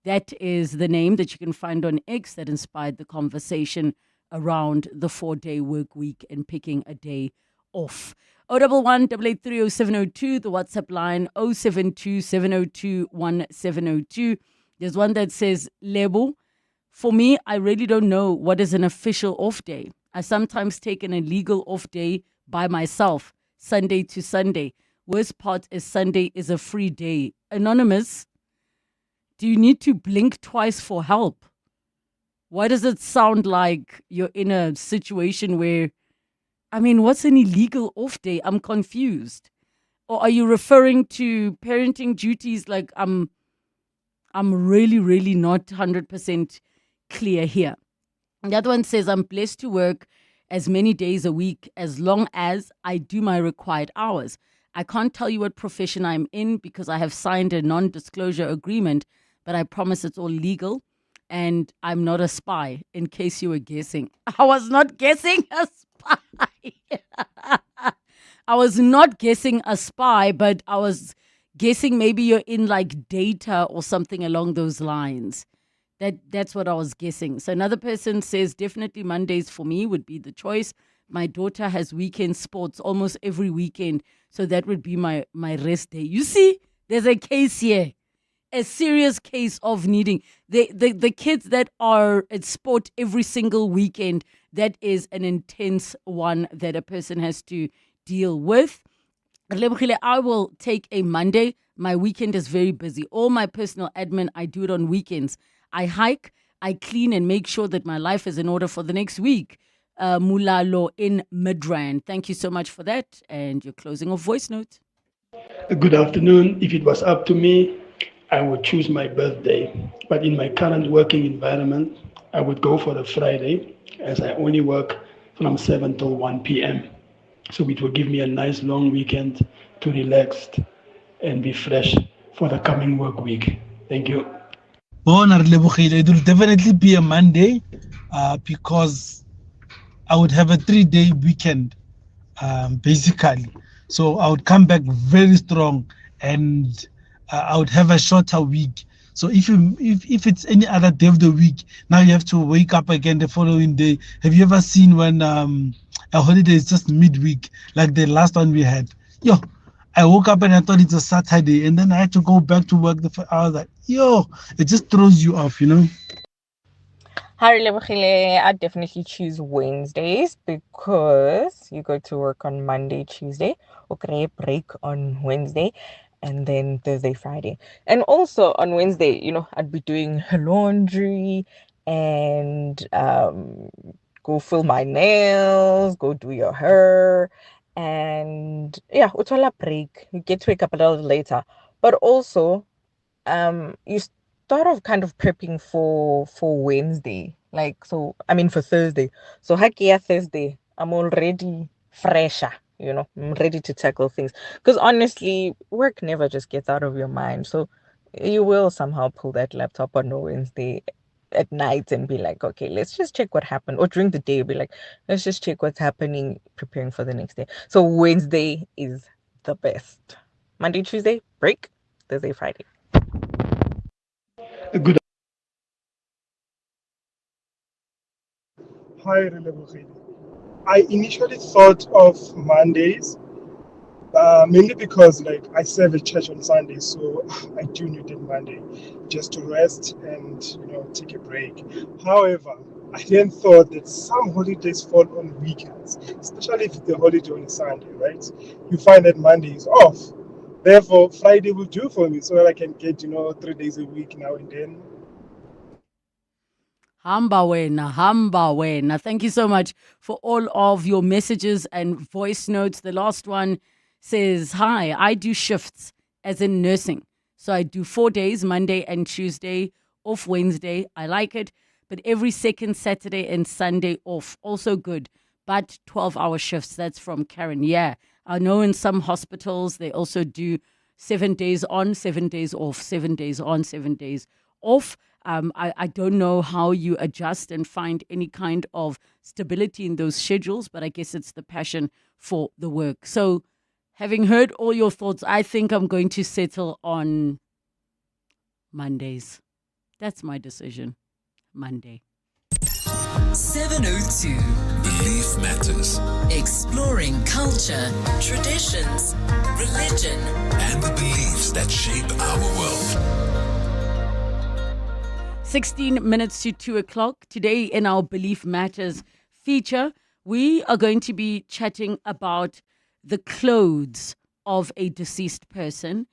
That is the name that you can find on X that inspired the conversation around the 4-day work week and picking a day off. 011-883-0702, the WhatsApp line 072-702-1702. There's one that says, Lebo, for me, I really don't know what is an official off day. I sometimes take an illegal off day by myself, Sunday to Sunday. Worst part is Sunday is a free day. Anonymous, do you need to blink twice for help? Why does it sound like you're in a situation where, what's an illegal off day? I'm confused. Or are you referring to parenting duties? Like I'm really, really not 100% clear here. And the other one says, I'm blessed to work as many days a week as long as I do my required hours. I can't tell you what profession I'm in because I have signed a non-disclosure agreement, but I promise it's all legal and I'm not a spy, in case you were guessing. I was not guessing a spy. I was not guessing a spy, but I was guessing maybe you're in like data or something along those lines. That's what I was guessing. So another person says, definitely Mondays for me would be the choice. My daughter has weekend sports almost every weekend, so that would be my rest day. You see, there's a case here. A serious case of needing the kids that are at sport every single weekend. That is an intense one that a person has to deal with. I will take a Monday. My weekend is very busy. All my personal admin, I do it on weekends. I hike. I clean and make sure that my life is in order for the next week. Mulalo in Midrand. Thank you so much for that. And your closing of voice note. Good afternoon. If it was up to me, I would choose my birthday. But in my current working environment, I would go for the Friday, as I only work from 7 till 1 p.m. So it will give me a nice long weekend to relax and be fresh for the coming work week. Thank you. Relebogile, it will definitely be a Monday because I would have a 3-day weekend, basically. So I would come back very strong, and I would have a shorter week. So if it's any other day of the week, now you have to wake up again the following day. Have you ever seen when a holiday is just midweek, like the last one we had? I woke up and I thought it's a Saturday, and then I had to go back to work. I was like, it just throws you off, Hi, Relebogile. I definitely choose Wednesdays because you go to work on Monday, Tuesday, okay, break on Wednesday, and then Thursday, Friday. And also on Wednesday, I'd be doing laundry and go fill my nails, go do your hair, and yeah, uthola break. You get to wake up a little later. But also, you start off kind of prepping for Wednesday, for Thursday. So hakia Thursday, I'm already fresher, I'm ready to tackle things. Because honestly, work never just gets out of your mind. So you will somehow pull that laptop on a Wednesday at night and be like, okay, let's just check what happened. Or during the day, be like, let's just check what's happening, preparing for the next day. So Wednesday is the best. Monday, Tuesday, break. Thursday, Friday. Good. Hi, Relebogile. I initially thought of Mondays, mainly because I serve a church on Sunday, so I do need a Monday just to rest and take a break. However, I then thought that some holidays fall on weekends, especially if the holiday on a Sunday, right? You find that Monday is off. Therefore, Friday will do for me so that I can get 3 days a week now and then. Hamba wena. Thank you so much for all of your messages and voice notes. The last one says, hi, I do shifts as in nursing. So I do 4 days, Monday and Tuesday, off Wednesday. I like it. But every second Saturday and Sunday off. Also good. But 12-hour shifts. That's from Karen. Yeah. I know in some hospitals they also do 7 days on, 7 days off, 7 days on, 7 days off. I don't know how you adjust and find any kind of stability in those schedules, but I guess it's the passion for the work. So having heard all your thoughts, I think I'm going to settle on Mondays. That's my decision. Monday. 702. Belief matters. Exploring culture, traditions, religion, and the beliefs that shape our world. 16 minutes to 2 o'clock. Today in our Belief Matters feature, we are going to be chatting about the clothes of a deceased person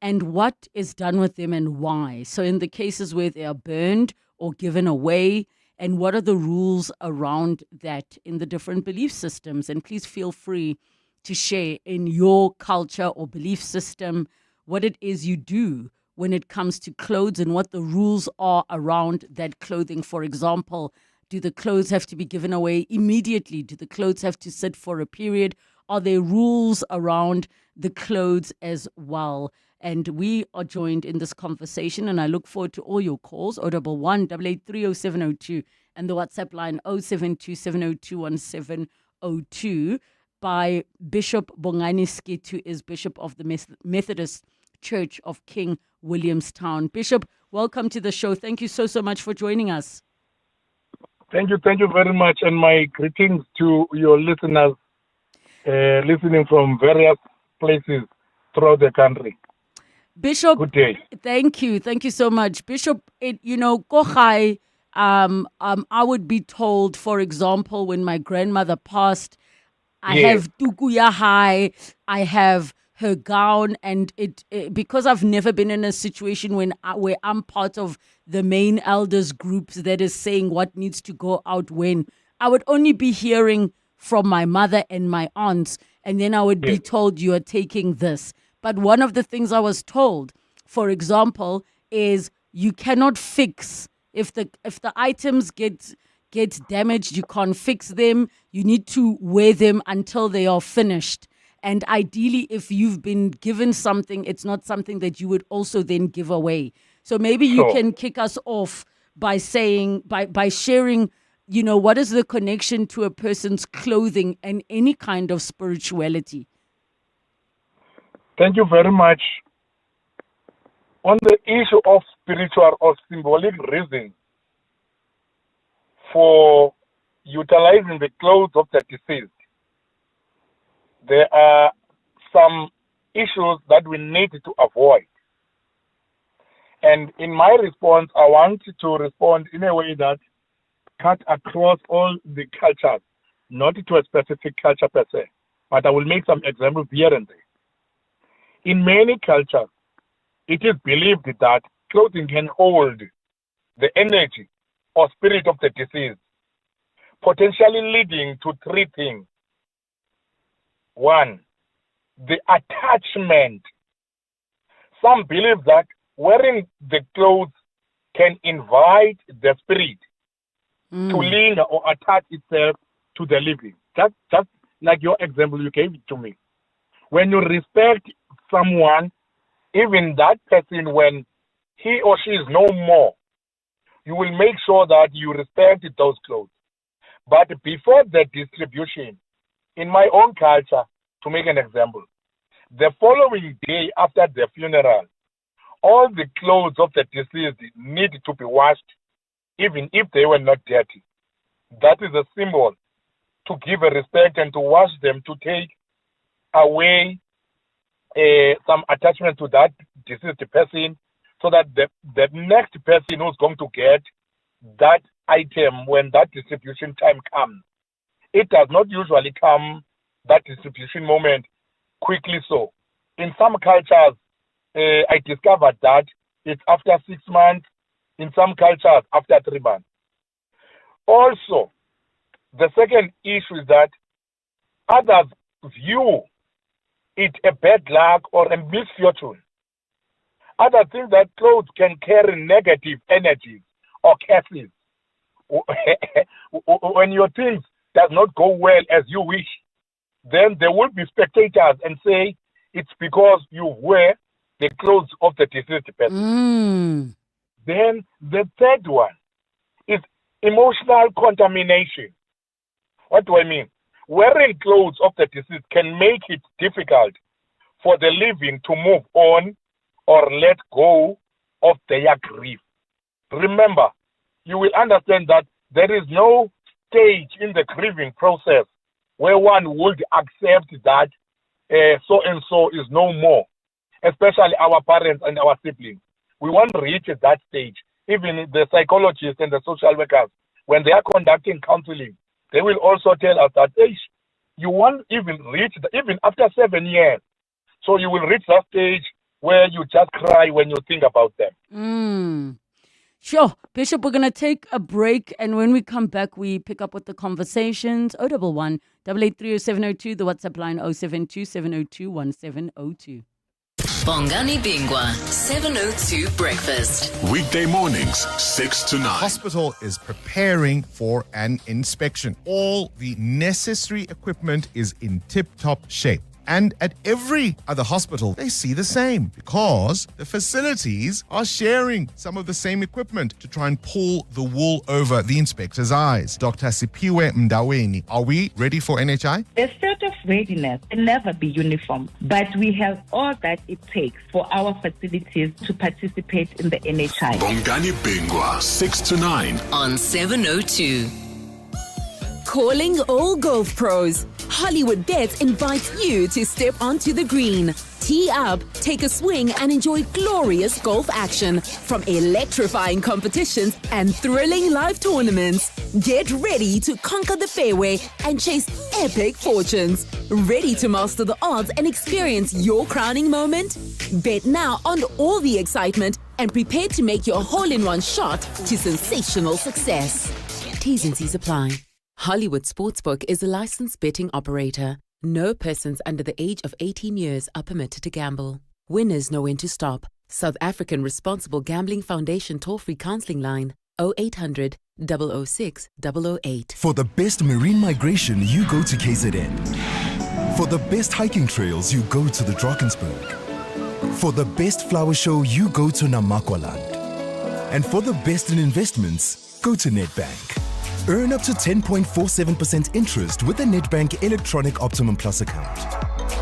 and what is done with them and why. So in the cases where they are burned or given away, and what are the rules around that in the different belief systems. And please feel free to share in your culture or belief system what it is you do when it comes to clothes and what the rules are around that clothing. For example, do the clothes have to be given away immediately? Do the clothes have to sit for a period? Are there rules around the clothes as well? And we are joined in this conversation, and I look forward to all your calls, 011 8830702 and the WhatsApp line 0727021702 by Bishop Bongani Skit, who is Bishop of the Methodist Church of King Williamstown. Bishop, welcome to the show. Thank you so much for joining us. Thank you very much, and my greetings to your listeners listening from various places throughout the country. Bishop, good day. Thank you so much. Bishop, Kohai, I would be told, for example, when my grandmother passed, I have tuku ya hai, I have her gown, and it because I've never been in a situation where I'm part of the main elders groups that is saying what needs to go out when. I would only be hearing from my mother and my aunts, and then I would be told you are taking this. But one of the things I was told, for example, is you cannot fix if the items get damaged, you can't fix them. You need to wear them until they are finished. And ideally, if you've been given something, it's not something that you would also then give away. So maybe you can kick us off by saying, by sharing, what is the connection to a person's clothing and any kind of spirituality? Thank you very much. On the issue of spiritual or symbolic reasons for utilizing the clothes of the deceased, there are some issues that we need to avoid. And in my response, I want to respond in a way that cut across all the cultures, not to a specific culture per se, but I will make some examples here and there. In many cultures, it is believed that clothing can hold the energy or spirit of the deceased, potentially leading to three things. One, the attachment. Some believe that wearing the clothes can invite the spirit to linger or attach itself to the living. Just like your example you gave it to me. When you respect someone, even that person, when he or she is no more, you will make sure that you respect those clothes. But before the distribution, in my own culture, to make an example, the following day after the funeral, all the clothes of the deceased need to be washed, even if they were not dirty. That is a symbol to give a respect and to wash them, to take away some attachment to that deceased person, so that the next person who's going to get that item when that distribution time comes, it does not usually come, that distribution moment, quickly so. In some cultures, I discovered that it's after 6 months, in some cultures after 3 months. Also, the second issue is that others view it a bad luck or a misfortune. Others think that clothes can carry negative energies or curses. When your things does not go well as you wish, then there will be spectators and say it's because you wear the clothes of the deceased person. Then the third one is emotional contamination. What do I mean? Wearing clothes of the deceased can make it difficult for the living to move on or let go of their grief. Remember, you will understand that there is no stage in the grieving process where one would accept that so-and-so is no more, especially our parents and our siblings. We won't reach that stage. Even the psychologists and the social workers, when they are conducting counseling, they will also tell us that you won't even reach, even after 7 years. So you will reach that stage where you just cry when you think about them. Sure. Bishop, we're going to take a break, and when we come back, we pick up with the conversations. 011 883 0702, the WhatsApp line 072 702 1702. Bongani Bingwa, 702 Breakfast. Weekday mornings, 6 to 9. Hospital is preparing for an inspection. All the necessary equipment is in tip-top shape. And at every other hospital, they see the same because the facilities are sharing some of the same equipment to try and pull the wool over the inspector's eyes. Dr. Sipiwe Mdaweni, are we ready for NHI? The state of readiness can never be uniform, but we have all that it takes for our facilities to participate in the NHI. Bongani Bingwa, 6 to 9. On 702. Calling all golf pros. Hollywood Bets invites you to step onto the green. Tee up, take a swing, and enjoy glorious golf action from electrifying competitions and thrilling live tournaments. Get ready to conquer the fairway and chase epic fortunes. Ready to master the odds and experience your crowning moment? Bet now on all the excitement and prepare to make your hole-in-one shot to sensational success. T's and C's apply. Hollywood Sportsbook is a licensed betting operator. No persons under the age of 18 years are permitted to gamble. Winners know when to stop. South African Responsible Gambling Foundation toll-free counseling line 0800 006 008. For the best marine migration, you go to KZN. For the best hiking trails, you go to the Drakensberg. For the best flower show, you go to Namakwaland. And for the best in investments, go to Nedbank. Earn up to 10.47% interest with the Nedbank Electronic Optimum Plus account.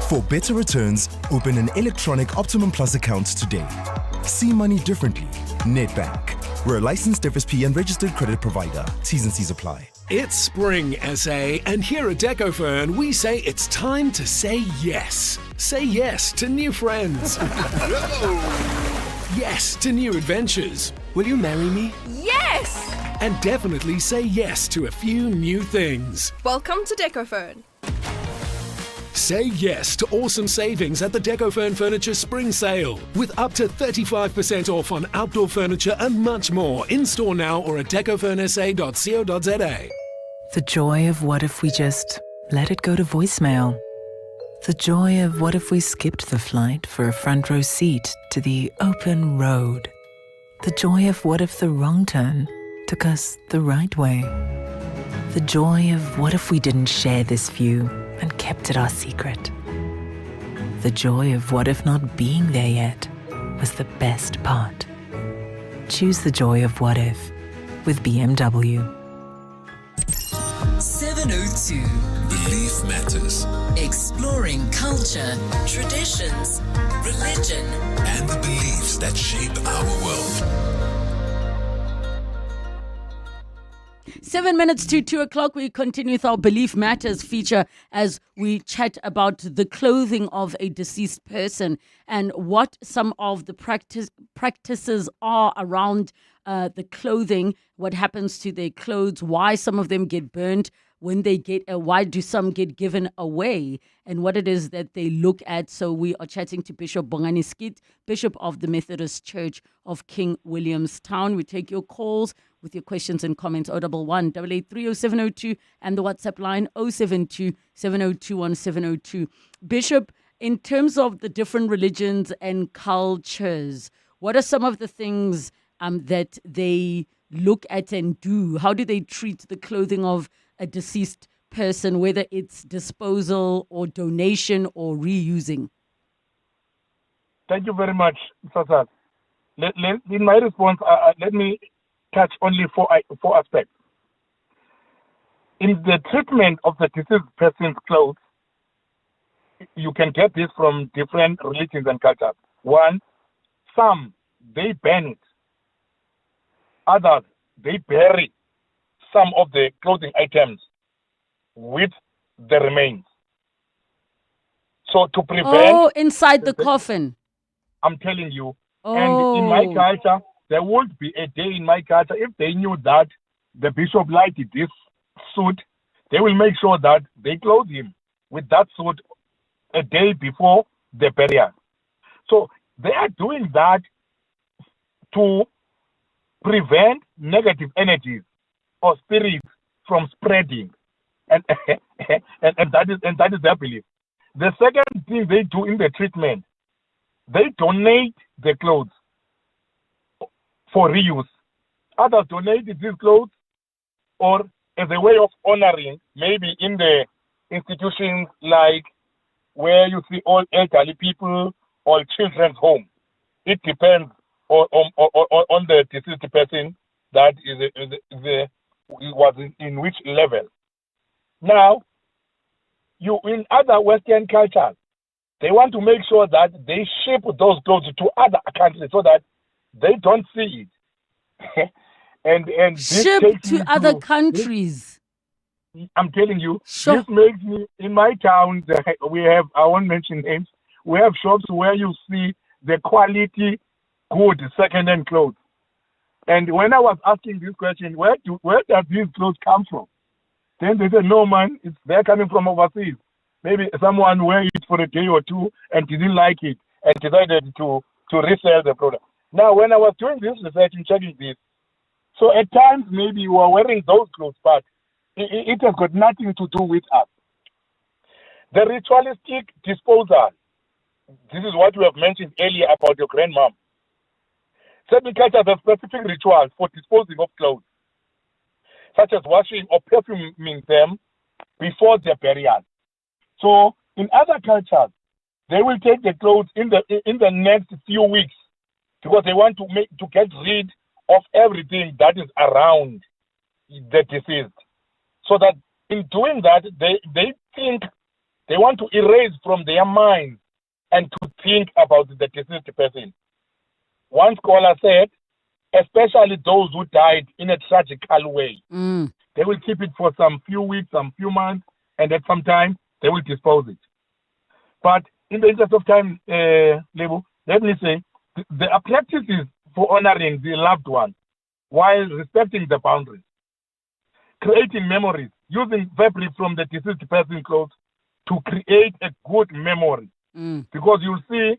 For better returns, open an Electronic Optimum Plus account today. See money differently. Nedbank. We're a licensed FSP and registered credit provider. T's and C's apply. It's spring, SA, and here at DecoFern, we say it's time to say yes. Say yes to new friends. Yes to new adventures. Will you marry me? Yes! And definitely say yes to a few new things. Welcome to DecoFern. Say yes to awesome savings at the DecoFern Furniture Spring Sale with up to 35% off on outdoor furniture and much more. In store now or at decofernsa.co.za. The joy of what if we just let it go to voicemail. The joy of what if we skipped the flight for a front row seat to the open road. The joy of what if the wrong turn took us the right way. The joy of what if we didn't share this view and kept it our secret. The joy of what if not being there yet was the best part. Choose the joy of what if with BMW. 702. Belief matters. Exploring culture, traditions, religion, and the beliefs that shape our world. 7 minutes to 2 o'clock, we continue with our Belief Matters feature as we chat about the clothing of a deceased person and what some of the practices are around the clothing, what happens to their clothes, why some of them get burnt, when they get, why do some get given away, and what it is that they look at. So we are chatting to Bishop Bongani Skit, Bishop of the Methodist Church of King Williamstown. We take your calls with your questions and comments, 011 883 0702 and the WhatsApp line 072 7021 702. Bishop, in terms of the different religions and cultures, what are some of the things that they look at and do? How do they treat the clothing of a deceased person, whether it's disposal or donation or reusing? Thank you very much, Sasat. In my response, let me touch only four aspects. In the treatment of the deceased person's clothes, you can get this from different religions and cultures. One, some, they burn it. Others, they bury some of the clothing items with the remains. So to prevent... Oh, inside the coffin. I'm telling you. Oh. And in my culture, there would be a day in my culture, if they knew that the bishop liked this suit, they will make sure that they clothe him with that suit a day before the burial. So they are doing that to prevent negative energies or spirits from spreading. And that is their belief. The second thing they do in the treatment, they donate the clothes for reuse. Others donate these clothes or as a way of honoring, maybe in the institutions like where you see all elderly people or children's home. It depends on the deceased person that was in which level. Now, in other Western cultures, they want to make sure that they ship those clothes to other countries so that they don't see it. and ship to other countries. I'm telling you, sure. This makes me, in my town, we have, I won't mention names, we have shops where you see the quality, good second-hand clothes. And when I was asking this question, where does these clothes come from? Then they said, no man, they're coming from overseas. maybe someone wear it for a day or two and didn't like it and decided to resell the product. Now, when I was doing this research and checking this, so at times maybe you are wearing those clothes, but it has got nothing to do with us. The ritualistic disposal. This is what we have mentioned earlier about your grandmom. Certain cultures have specific rituals for disposing of clothes, such as washing or perfuming them before their burial. So, in other cultures, they will take the clothes in the next few weeks because they want to get rid of everything that is around the deceased. So that in doing that, they think they want to erase from their mind and to think about the deceased person. One scholar said, especially those who died in a tragical way, they will keep it for some few weeks, some few months, and at some time they will dispose it. But in the interest of time, Lebo, let me say, there are practices for honoring the loved one while respecting the boundaries, creating memories, using fabric from the deceased person's clothes to create a good memory. Because you'll see,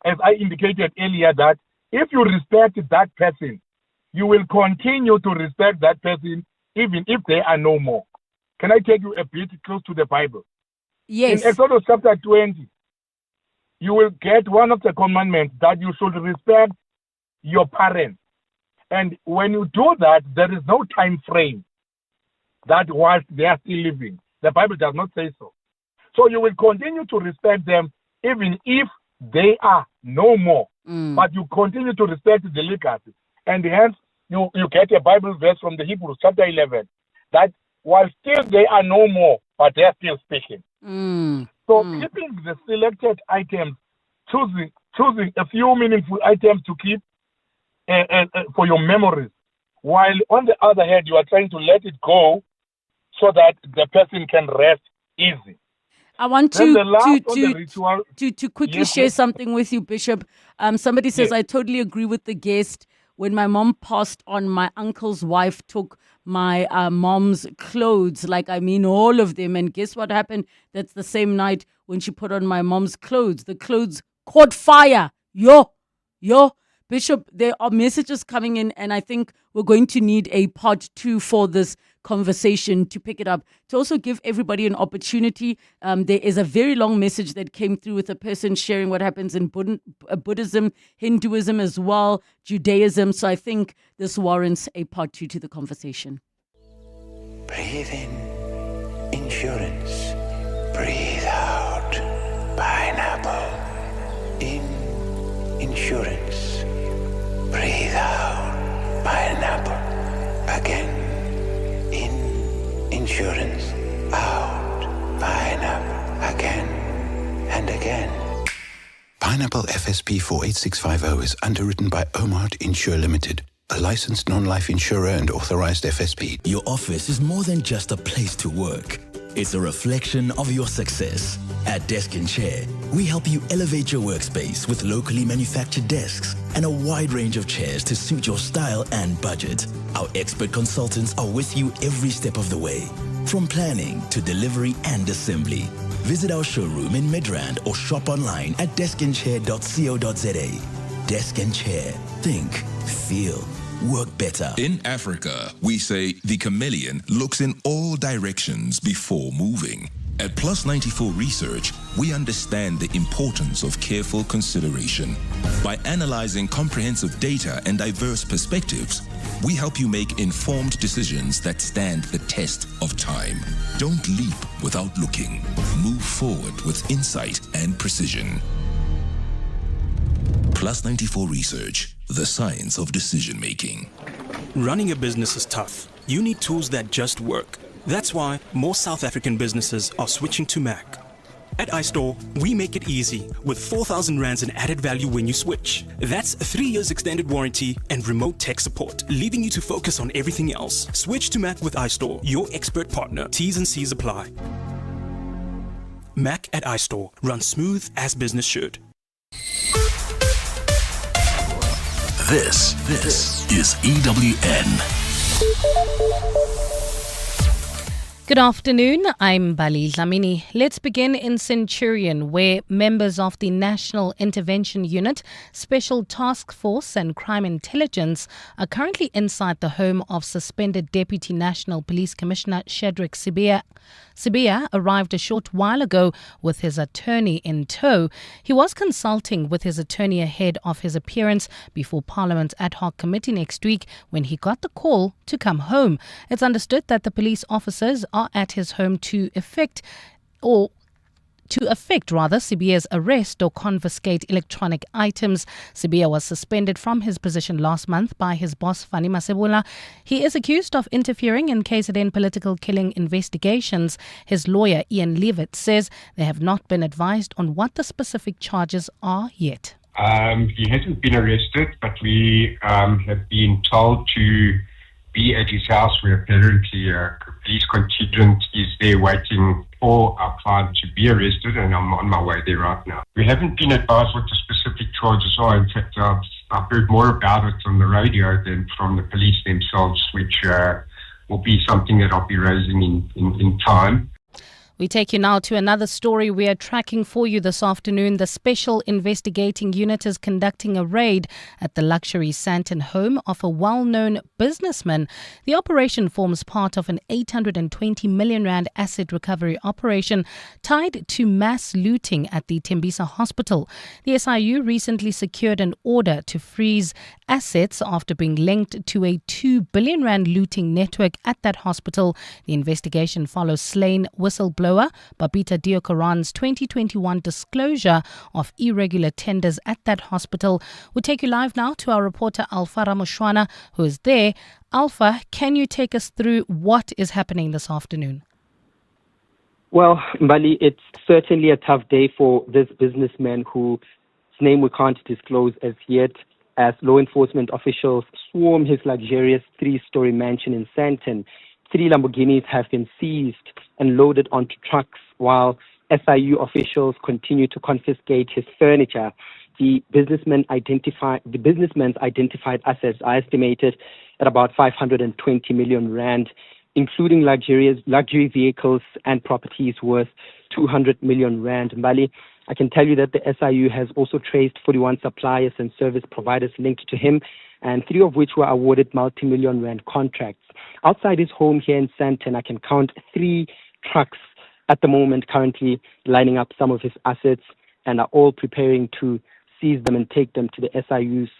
as I indicated earlier, that if you respect that person, you will continue to respect that person even if they are no more. Can I take you a bit close to the Bible? Yes. In Exodus chapter 20, you will get one of the commandments that you should respect your parents. And when you do that, there is no time frame that whilst they are still living. The Bible does not say so. So you will continue to respect them even if they are no more. But you continue to respect the legacy. And hence, you get a Bible verse from the Hebrews chapter 11 that while still they are no more, but they are still speaking. So keeping the selected items, choosing a few meaningful items to keep for your memories, while on the other hand, you are trying to let it go so that the person can rest easy. I want Then to quickly share something with you, Bishop. Somebody says, I totally agree with the guest. When my mom passed on, my uncle's wife took my mom's clothes, all of them. And guess what happened? That's the same night when she put on my mom's clothes. The clothes caught fire. Yo. Bishop, there are messages coming in, and I think we're going to need a part 2 for this conversation to pick it up, to also give everybody an opportunity. There is a very long message that came through with a person sharing what happens in Buddhism, Hinduism as well, Judaism. So I think this warrants a part 2 to the conversation. Breathe in, insurance. Breathe out, pineapple. In, insurance. Breathe out, pineapple. Again, in, insurance. Out, pineapple. Again and again. Pineapple FSP 48650 is underwritten by Omart Insure Limited, a licensed non-life insurer and authorized FSP. Your office is more than just a place to work. It's a reflection of your success. At Desk and Chair, we help you elevate your workspace with locally manufactured desks and a wide range of chairs to suit your style and budget. Our expert consultants are with you every step of the way, from planning to delivery and assembly. Visit our showroom in Midrand or shop online at deskandchair.co.za. Desk and Chair. Think, feel, work better. In Africa, we say the chameleon looks in all directions before moving. At Plus 94 Research, we understand the importance of careful consideration. By analyzing comprehensive data and diverse perspectives, we help you make informed decisions that stand the test of time. Don't leap without looking. Move forward with insight and precision. Plus 94 Research, the science of decision making. Running a business is tough. You need tools that just work. That's why more South African businesses are switching to Mac. At iStore, we make it easy with 4,000 rands in added value when you switch. That's 3 years extended warranty and remote tech support, leaving you to focus on everything else. Switch to Mac with iStore, your expert partner. T's and C's apply. Mac at iStore. Run smooth as business should. This is EWN. Good afternoon, I'm Bali Dlamini. Let's begin in Centurion, where members of the National Intervention Unit, Special Task Force and Crime Intelligence are currently inside the home of suspended Deputy National Police Commissioner Shadrack Sibia. Sibia arrived a short while ago with his attorney in tow. He was consulting with his attorney ahead of his appearance before Parliament's ad hoc committee next week when he got the call to come home. It's understood that the police officers are at his home to effect Sibia's arrest or confiscate electronic items. Sibia was suspended from his position last month by his boss, Fani Masebula. He is accused of interfering in KZN political killing investigations. His lawyer, Ian Leavitt, says they have not been advised on what the specific charges are yet. He hasn't been arrested, but we have been told to be at his house where apparently a police contingent is there waiting for our client to be arrested, and I'm on my way there right now. We haven't been advised what the specific charges are. In fact, I've heard more about it on the radio than from the police themselves, which will be something that I'll be raising in time. We take you now to another story we are tracking for you this afternoon. The Special Investigating Unit is conducting a raid at the luxury Sandton home of a well-known businessman. The operation forms part of an 820 million rand asset recovery operation tied to mass looting at the Tembisa Hospital. The SIU recently secured an order to freeze assets after being linked to a 2 billion rand looting network at that hospital. The investigation follows slain whistleblower Babita Diokaran's 2021 disclosure of irregular tenders at that hospital. We take you live now to our reporter Alpha Ramoshwana, who is there. Alpha, can you take us through what is happening this afternoon? Well, Mbali, it's certainly a tough day for this businessman whose name we can't disclose as yet, as law enforcement officials swarm his luxurious 3-story mansion in Sandton. 3 Lamborghinis have been seized and loaded onto trucks, while SIU officials continue to confiscate his furniture. The businessman's identified assets are estimated at about 520 million rand, including luxury vehicles and properties worth 200 million rand. Mbali, I can tell you that the SIU has also traced 41 suppliers and service providers linked to him, and 3 of which were awarded multi-million rand contracts. Outside his home here in Sandton, I can count 3 trucks at the moment currently lining up some of his assets and are all preparing to seize them and take them to the SIU's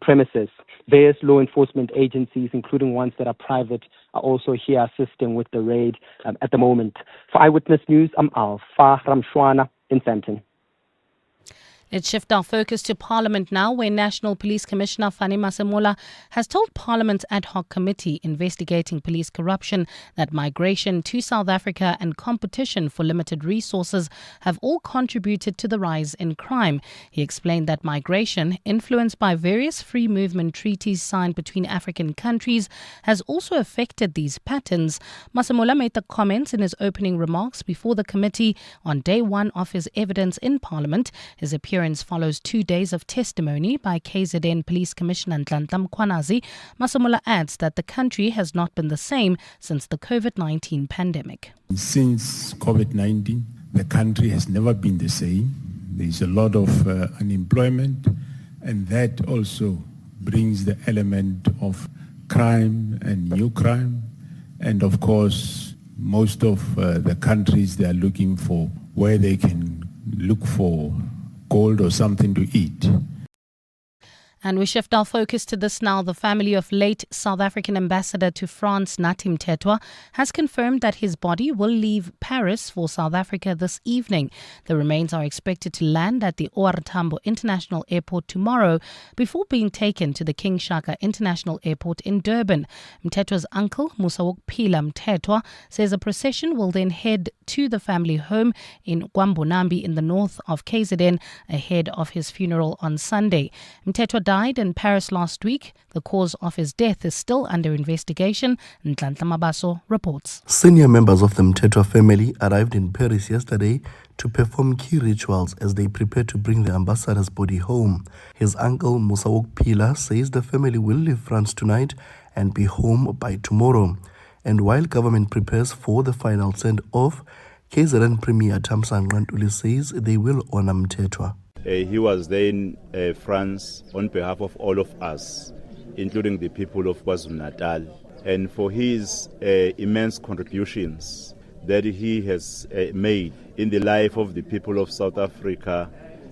premises. Various law enforcement agencies, including ones that are private, are also here assisting with the raid at the moment. For Eyewitness News, I'm Alpha Ramshwana in Sandton. Let's shift our focus to Parliament now, where National Police Commissioner Fani Masemola has told Parliament's ad hoc committee investigating police corruption that migration to South Africa and competition for limited resources have all contributed to the rise in crime. He explained that migration, influenced by various free movement treaties signed between African countries, has also affected these patterns. Masemola made the comments in his opening remarks before the committee on day 1 of his evidence in Parliament. His appearance follows 2 days of testimony by KZN Police Commissioner Nhlanhla Mkhwanazi. Masemola adds that the country has not been the same since the COVID-19 pandemic. Since COVID-19, the country has never been the same. There is a lot of unemployment, and that also brings the element of crime and new crime. And of course, most of the countries, they are looking for where they can look for gold or something to eat. And we shift our focus to this now. The family of late South African ambassador to France, Nathi Mthethwa, has confirmed that his body will leave Paris for South Africa this evening. The remains are expected to land at the OR Tambo International Airport tomorrow before being taken to the King Shaka International Airport in Durban. Mthethwa's uncle, Musawokuphila Mthethwa, says a procession will then head to the family home in Kwambonambi in the north of KZN ahead of his funeral on Sunday. Mthethwa died in Paris last week. The cause of his death is still under investigation. Nhlanhla Mabaso reports. Senior members of the Mthethwa family arrived in Paris yesterday to perform key rituals as they prepare to bring the ambassador's body home. His uncle Musawokuphila says the family will leave France tonight and be home by tomorrow. And while government prepares for the final send-off, KZN Premier Thamsanqa Ntuli says they will honor Mthethwa. He was there in France on behalf of all of us, including the people of KwaZulu-Natal, and for his immense contributions that he has made in the life of the people of South Africa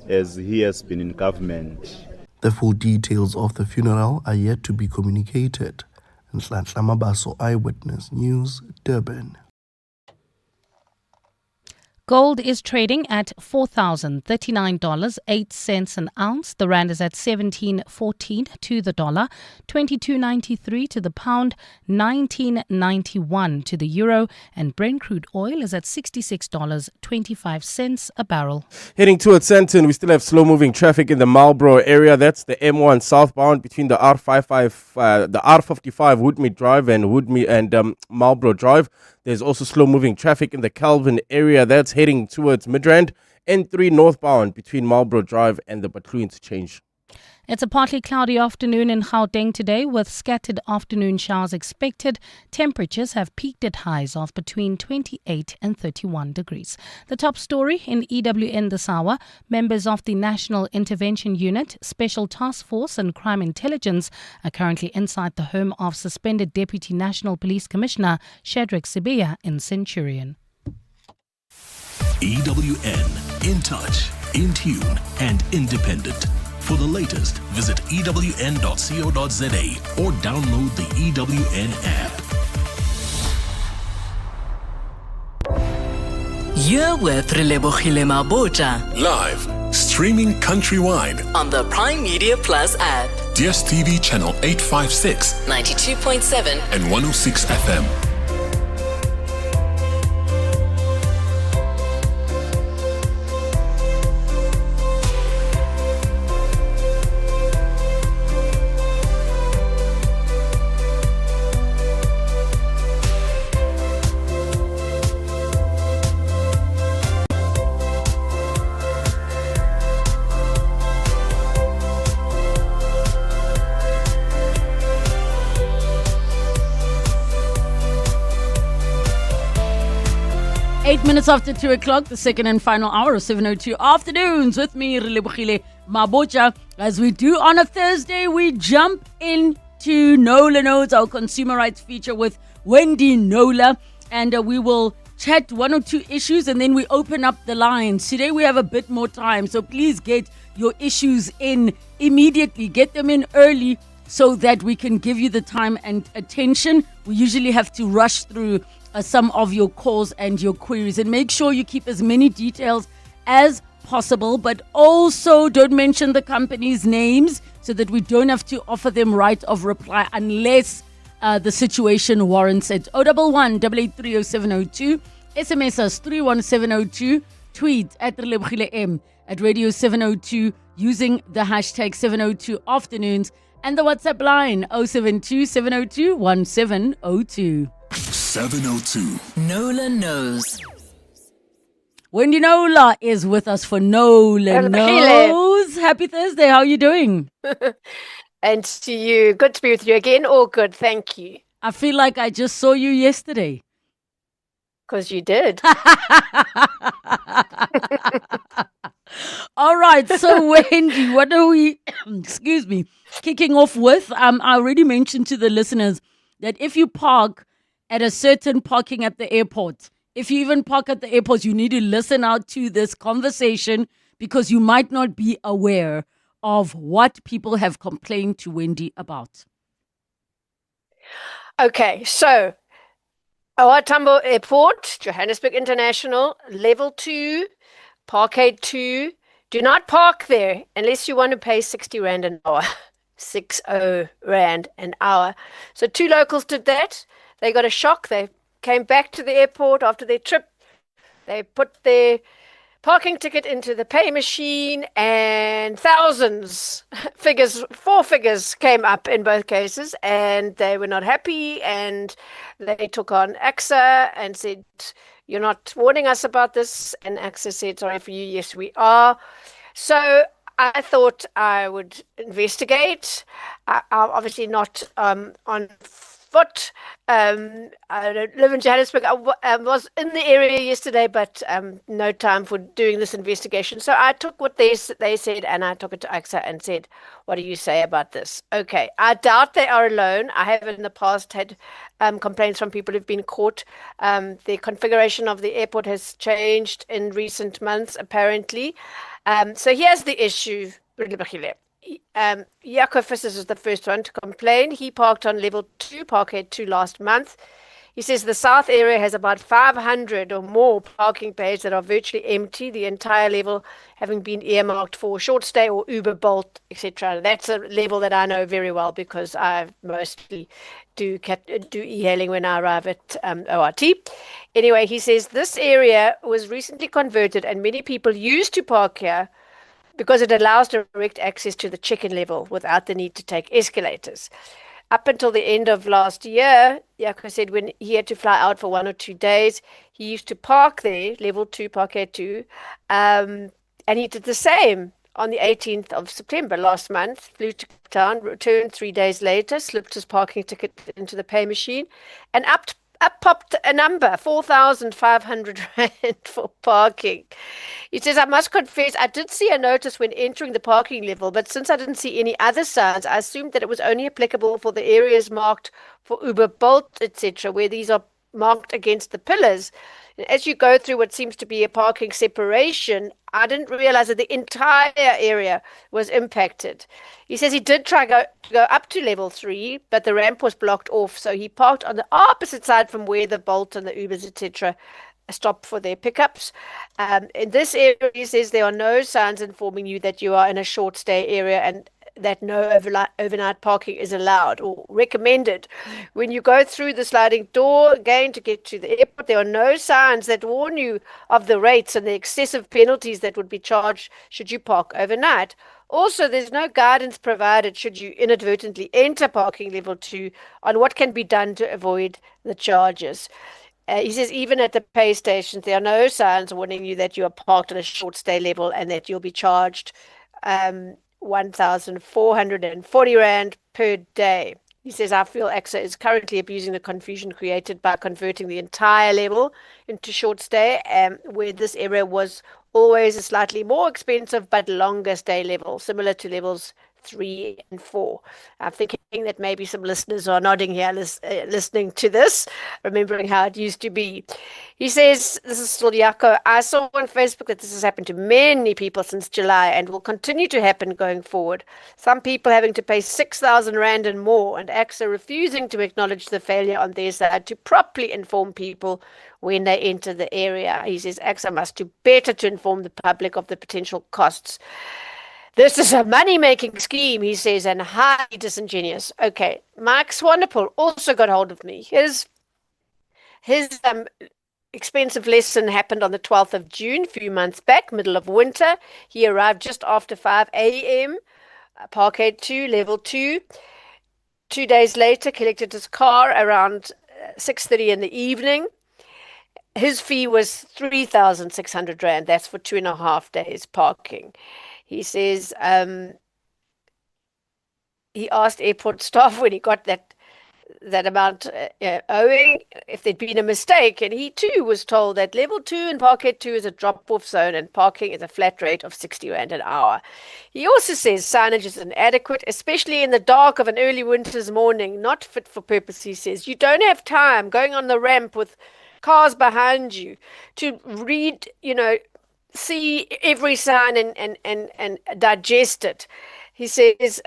as he has been in government. The full details of the funeral are yet to be communicated. Nhlanhla Mabaso, Eyewitness News, Durban. Gold is trading at $4,039.08 an ounce. The rand is at 17.14 to the dollar, 22.93 to the pound, 19.91 to the euro, and Brent crude oil is at $66.25 a barrel. Heading towards Sandton, we still have slow-moving traffic in the Marlborough area. That's the M1 southbound between the R55 Woodmead Drive and Marlborough Drive. There's also slow-moving traffic in the Calvin area. That's heading towards Midrand. N3 northbound between Marlborough Drive and the Butlu interchange. It's a partly cloudy afternoon in Gauteng today with scattered afternoon showers expected. Temperatures have peaked at highs of between 28 and 31 degrees. The top story in EWN this hour, members of the National Intervention Unit, Special Task Force and Crime Intelligence are currently inside the home of suspended Deputy National Police Commissioner Shadrack Sibiya in Centurion. EWN, in touch, in tune, and independent. For the latest, visit ewn.co.za or download the EWN app. You're with Relebogile Mabotja Live, streaming countrywide on the Prime Media Plus app. DSTV channel 856, 92.7 and 106 FM. Minutes after 2 o'clock, the second and final hour of 7:02 afternoons with me, Relebogile Mabotja. As we do on a Thursday, we jump into Nola Knows, our consumer rights feature with Wendy Nola, and we will chat one or two issues and then we open up the lines. Today we have a bit more time, so please get your issues in immediately. Get them in early so that we can give you the time and attention. We usually have to rush through some of your calls and your queries, and make sure you keep as many details as possible, but also don't mention the company's names so that we don't have to offer them right of reply unless the situation warrants it. 011 883 0702, SMS us 31702, tweet at Relebogile M at Radio 702 using the hashtag 702 afternoons, and the WhatsApp line 072 702 1702. 702. Nola Knows. Wendy Nola is with us for Nola Knows. Happy Thursday. How are you doing? And to you. Good to be with you again. All good. Thank you. I feel like I just saw you yesterday. Because you did. All right. So, Wendy, what are we, kicking off with? I already mentioned to the listeners that if you park at a certain parking at the airport, if you even park at the airport, you need to listen out to this conversation because you might not be aware of what people have complained to Wendy about. Okay, so our Tambo Airport, Johannesburg International, level 2, parkade 2. Do not park there unless you want to pay 60 Rand an hour. 60 Rand an hour. So 2 locals did that. They got a shock. They came back to the airport after their trip. They put their parking ticket into the pay machine and thousands, 4 figures came up in both cases, and they were not happy, and they took on AXA and said, "You're not warning us about this." And AXA said, "Sorry for you, yes we are." So I thought I would investigate. I'm obviously not on I don't live in Johannesburg. I was in the area yesterday, but no time for doing this investigation. So I took what they said and I took it to AXA and said, what do you say about this? Okay, I doubt they are alone. I have in the past had complaints from people who've been caught. The configuration of the airport has changed in recent months, apparently. So here's the issue, Relebogile. Jaco Vissers is the first one to complain. He parked on level 2, parkade 2 last month. He says the south area has about 500 or more parking bays that are virtually empty, the entire level having been earmarked for short stay or Uber, Bolt, etc. That's a level that I know very well because I mostly do e-hailing when I arrive at ORT. Anyway, he says this area was recently converted and many people used to park here because it allows direct access to the check-in level without the need to take escalators. Up until the end of last year, Jaco said when he had to fly out for 1 or 2 days, he used to park there, level 2, parkade 2, and he did the same on the 18th of September last month, flew to Cape Town, returned 3 days later, slipped his parking ticket into the pay machine, and up popped a number, 4,500 rand for parking. He says, I must confess, I did see a notice when entering the parking level, but since I didn't see any other signs, I assumed that it was only applicable for the areas marked for Uber, Bolt, etc., where these are marked against the pillars. As you go through what seems to be a parking separation, I didn't realize that the entire area was impacted. He says he did try to go up to level 3, but the ramp was blocked off, so he parked on the opposite side from where the Bolt and the Ubers, etc., stop for their pickups. In this area, he says there are no signs informing you that you are in a short stay area and that no overnight parking is allowed or recommended. When you go through the sliding door again to get to the airport, there are no signs that warn you of the rates and the excessive penalties that would be charged should you park overnight. Also, there's no guidance provided should you inadvertently enter parking level 2 on what can be done to avoid the charges. He says even at the pay stations, there are no signs warning you that you are parked at a short stay level and that you'll be charged 1,440 Rand per day. He says, I feel AXA is currently abusing the confusion created by converting the entire level into short stay, where this area was always a slightly more expensive but longer stay level, similar to levels 3 and 4. I'm thinking that maybe some listeners are nodding here, listening to this, remembering how it used to be. He says, this is still Jaco, I saw on Facebook that this has happened to many people since July and will continue to happen going forward. Some people having to pay 6,000 Rand and more, and AXA refusing to acknowledge the failure on their side to properly inform people when they enter the area. He says AXA must do better to inform the public of the potential costs. This is a money-making scheme, he says, and highly disingenuous. Okay, Mike Swanepoel also got hold of me. His expensive lesson happened on the 12th of June, a few months back, middle of winter. He arrived just after 5 a.m., parkade 2, level 2. 2 days later, collected his car around 6:30 in the evening. His fee was 3,600 Rand. That's for 2.5 days parking. He says he asked airport staff when he got that amount owing if there'd been a mistake, and he too was told that level 2 and parkade 2 is a drop-off zone and parking is a flat rate of 60 Rand an hour. He also says signage is inadequate, especially in the dark of an early winter's morning, not fit for purpose. He says you don't have time going on the ramp with cars behind you to read, see every sign and digest it. He says,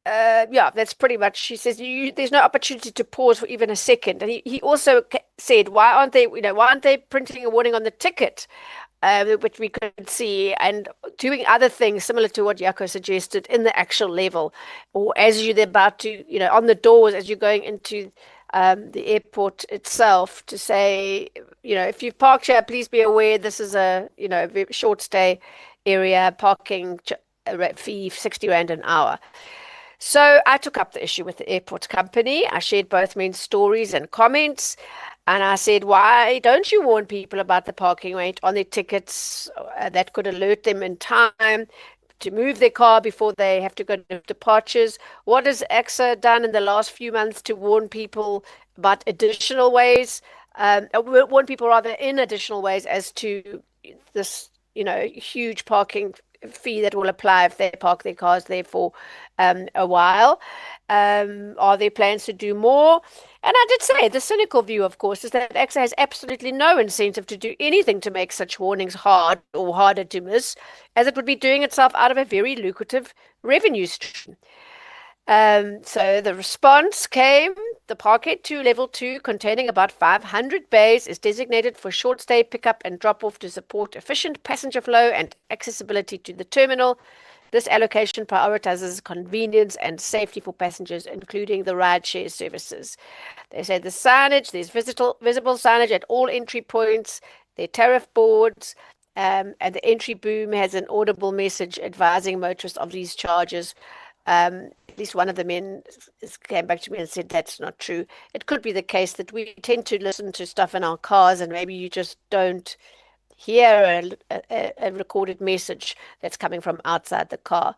that's pretty much, she says, there's no opportunity to pause for even a second. And he also said, why aren't they printing a warning on the ticket, which we could see, and doing other things similar to what Jaco suggested in the actual level, or as you're about to, on the doors as you're going into the airport itself, to say, if you've parked here, please be aware this is a, short stay area, parking fee 60 Rand an hour. So I took up the issue with the airport company. I shared both men's stories and comments, and I said, why don't you warn people about the parking rate on their tickets that could alert them in time to move their car before they have to go to departures. What has AXA done in the last few months to warn people about additional ways, warn people rather in additional ways as to this, huge parking fee that will apply if they park their cars there for a while? Are there plans to do more? And I did say the cynical view, of course, is that AXA has absolutely no incentive to do anything to make such warnings hard or harder to miss, as it would be doing itself out of a very lucrative revenue stream. So the response came: the Parkhead 2 Level 2, containing about 500 bays, is designated for short stay pickup and drop-off to support efficient passenger flow and accessibility to the terminal. This allocation prioritizes convenience and safety for passengers, including the rideshare services. They say the signage, there's visible signage at all entry points, their tariff boards, and the entry boom has an audible message advising motorists of these charges. At least one of the men came back to me and said that's not true. It could be the case that we tend to listen to stuff in our cars and maybe you just don't hear a recorded message that's coming from outside the car.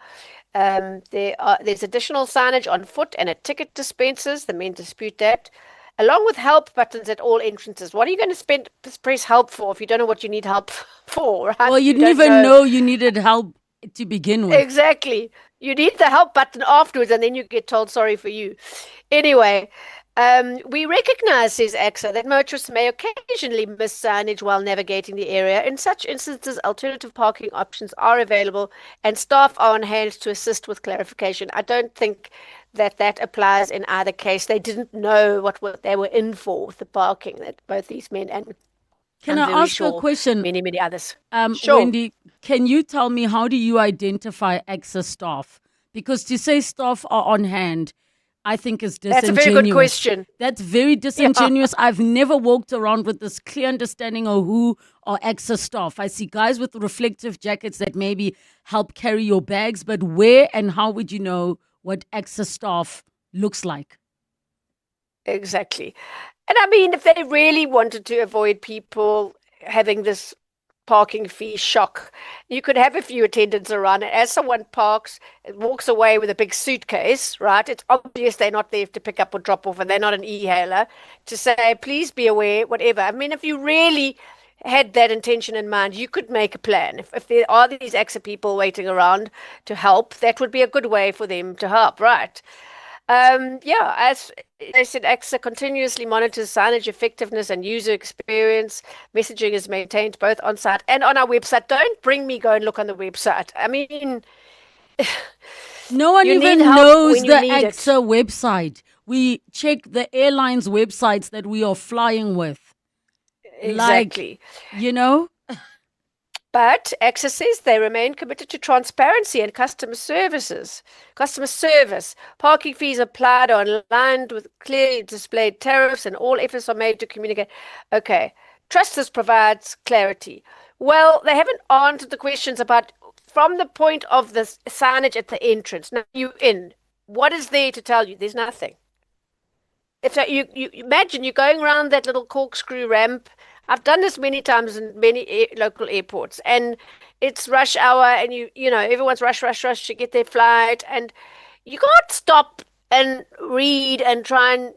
There's additional signage on foot and at ticket dispensers. The men dispute that, along with help buttons at all entrances. What are you going to press help for if you don't know what you need help for, right? Well, you didn't even know you needed help to begin with. Exactly. You need the help button afterwards and then you get told sorry for you. Anyway, we recognize, says AXA, that motorists may occasionally miss signage while navigating the area. In such instances, alternative parking options are available and staff are on hand to assist with clarification. I don't think that applies in either case. They didn't know what they were in for with the parking, that both these men and Can I ask a question? Many others. Sure. Wendy, can you tell me, how do you identify AXA staff? Because to say staff are on hand, I think is disingenuous. That's a very good question. That's very disingenuous. Yeah. I've never walked around with this clear understanding of who are AXA staff. I see guys with reflective jackets that maybe help carry your bags, but where and how would you know what AXA staff looks like? Exactly. And I mean, if they really wanted to avoid people having this parking fee shock, you could have a few attendants around. And as someone parks, walks away with a big suitcase, right? It's obvious they're not there to pick up or drop off, and they're not an e-hailer, to say, please be aware, whatever. I mean, if you really had that intention in mind, you could make a plan. If there are these AXA people waiting around to help, that would be a good way for them to help, right? As they said, AXA continuously monitors signage effectiveness and user experience. Messaging is maintained both on site and on our website. Don't bring me go and look on the website. I mean, no one even knows the AXA website. We check the airlines' websites that we are flying with. Exactly. But AXA says they remain committed to transparency and customer service. Parking fees applied are aligned with clearly displayed tariffs, and all efforts are made to communicate. Okay, trust this provides clarity. Well, they haven't answered the questions about, from the point of the signage at the entrance. Now you in. What is there to tell you? There's nothing. If you imagine you're going around that little corkscrew ramp. I've done this many times in many local airports, and it's rush hour, and everyone's rush to get their flight, and you can't stop and read and try and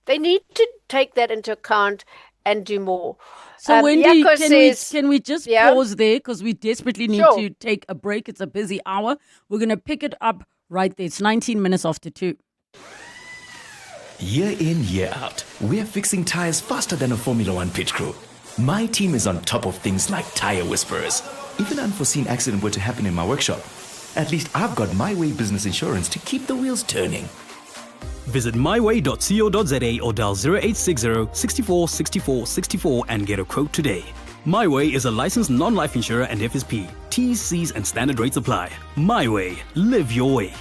they need to take that into account and do more. So Wendy, can we just pause there, because we desperately need to take a break. It's a busy hour. We're going to pick it up right there. It's 19 minutes after 2. Year in, year out, we're fixing tires faster than a Formula One pit crew. My team is on top of things like tire whisperers. If an unforeseen accident were to happen in my workshop, at least I've got My Way business insurance to keep the wheels turning. Visit myway.co.za or dial 0860 64 64 64 and get a quote today. My Way is a licensed non-life insurer and FSP. T's, C's and standard rates apply. My Way. Live your way.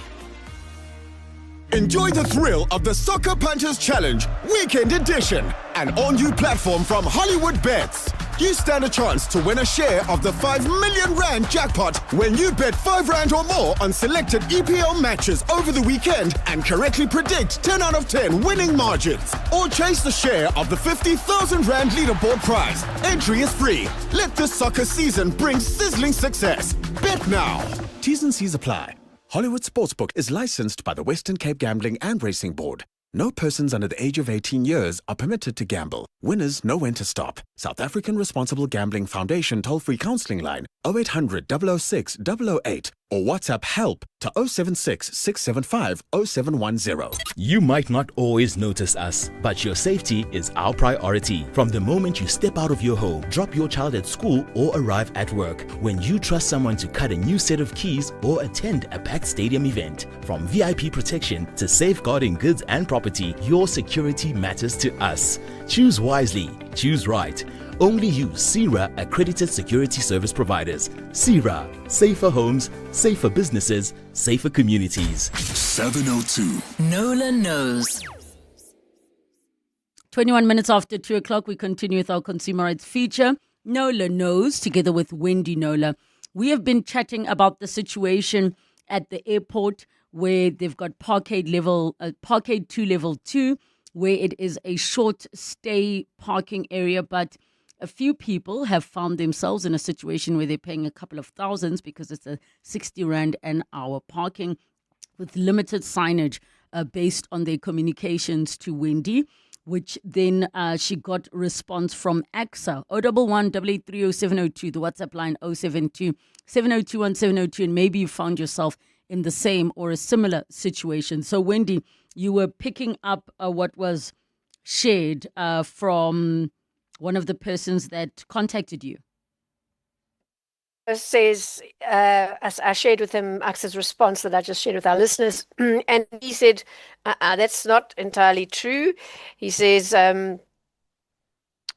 Enjoy the thrill of the Soccer Punches Challenge Weekend Edition, an all-new platform from Hollywood Bets. You stand a chance to win a share of the 5 million rand jackpot when you bet 5 rand or more on selected EPL matches over the weekend and correctly predict 10 out of 10 winning margins. Or chase the share of the 50,000 rand leaderboard prize. Entry is free. Let this soccer season bring sizzling success. Bet now. T's and C's apply. Hollywood Sportsbook is licensed by the Western Cape Gambling and Racing Board. No persons under the age of 18 years are permitted to gamble. Winners know when to stop. South African Responsible Gambling Foundation toll-free counseling line 0800 006 008 or WhatsApp help to 076 675 0710. You might not always notice us, but your safety is our priority. From the moment you step out of your home, drop your child at school or arrive at work, when you trust someone to cut a new set of keys or attend a packed stadium event. From VIP protection to safeguarding goods and property, your security matters to us. Choose wisely. Choose right. Only use CIRA accredited security service providers. CIRA, safer homes, safer businesses, safer communities. 702. Nola knows. 21 minutes after 2 o'clock, we continue with our consumer rights feature. Nola knows, together with Wendy Nola. We have been chatting about the situation at the airport where they've got Parkade 2 level 2, where it is a short stay parking area, but a few people have found themselves in a situation where they're paying a couple of thousands because it's a 60 Rand an hour parking with limited signage based on their communications to Wendy, which then she got response from AXA. 011 883 0702, the WhatsApp line 072 702 1702, and maybe you found yourself in the same or a similar situation. So Wendy, you were picking up what was shared from one of the persons that contacted you. Says, as I shared with him, AXA's response that I just shared with our listeners, and he said, that's not entirely true. He says, there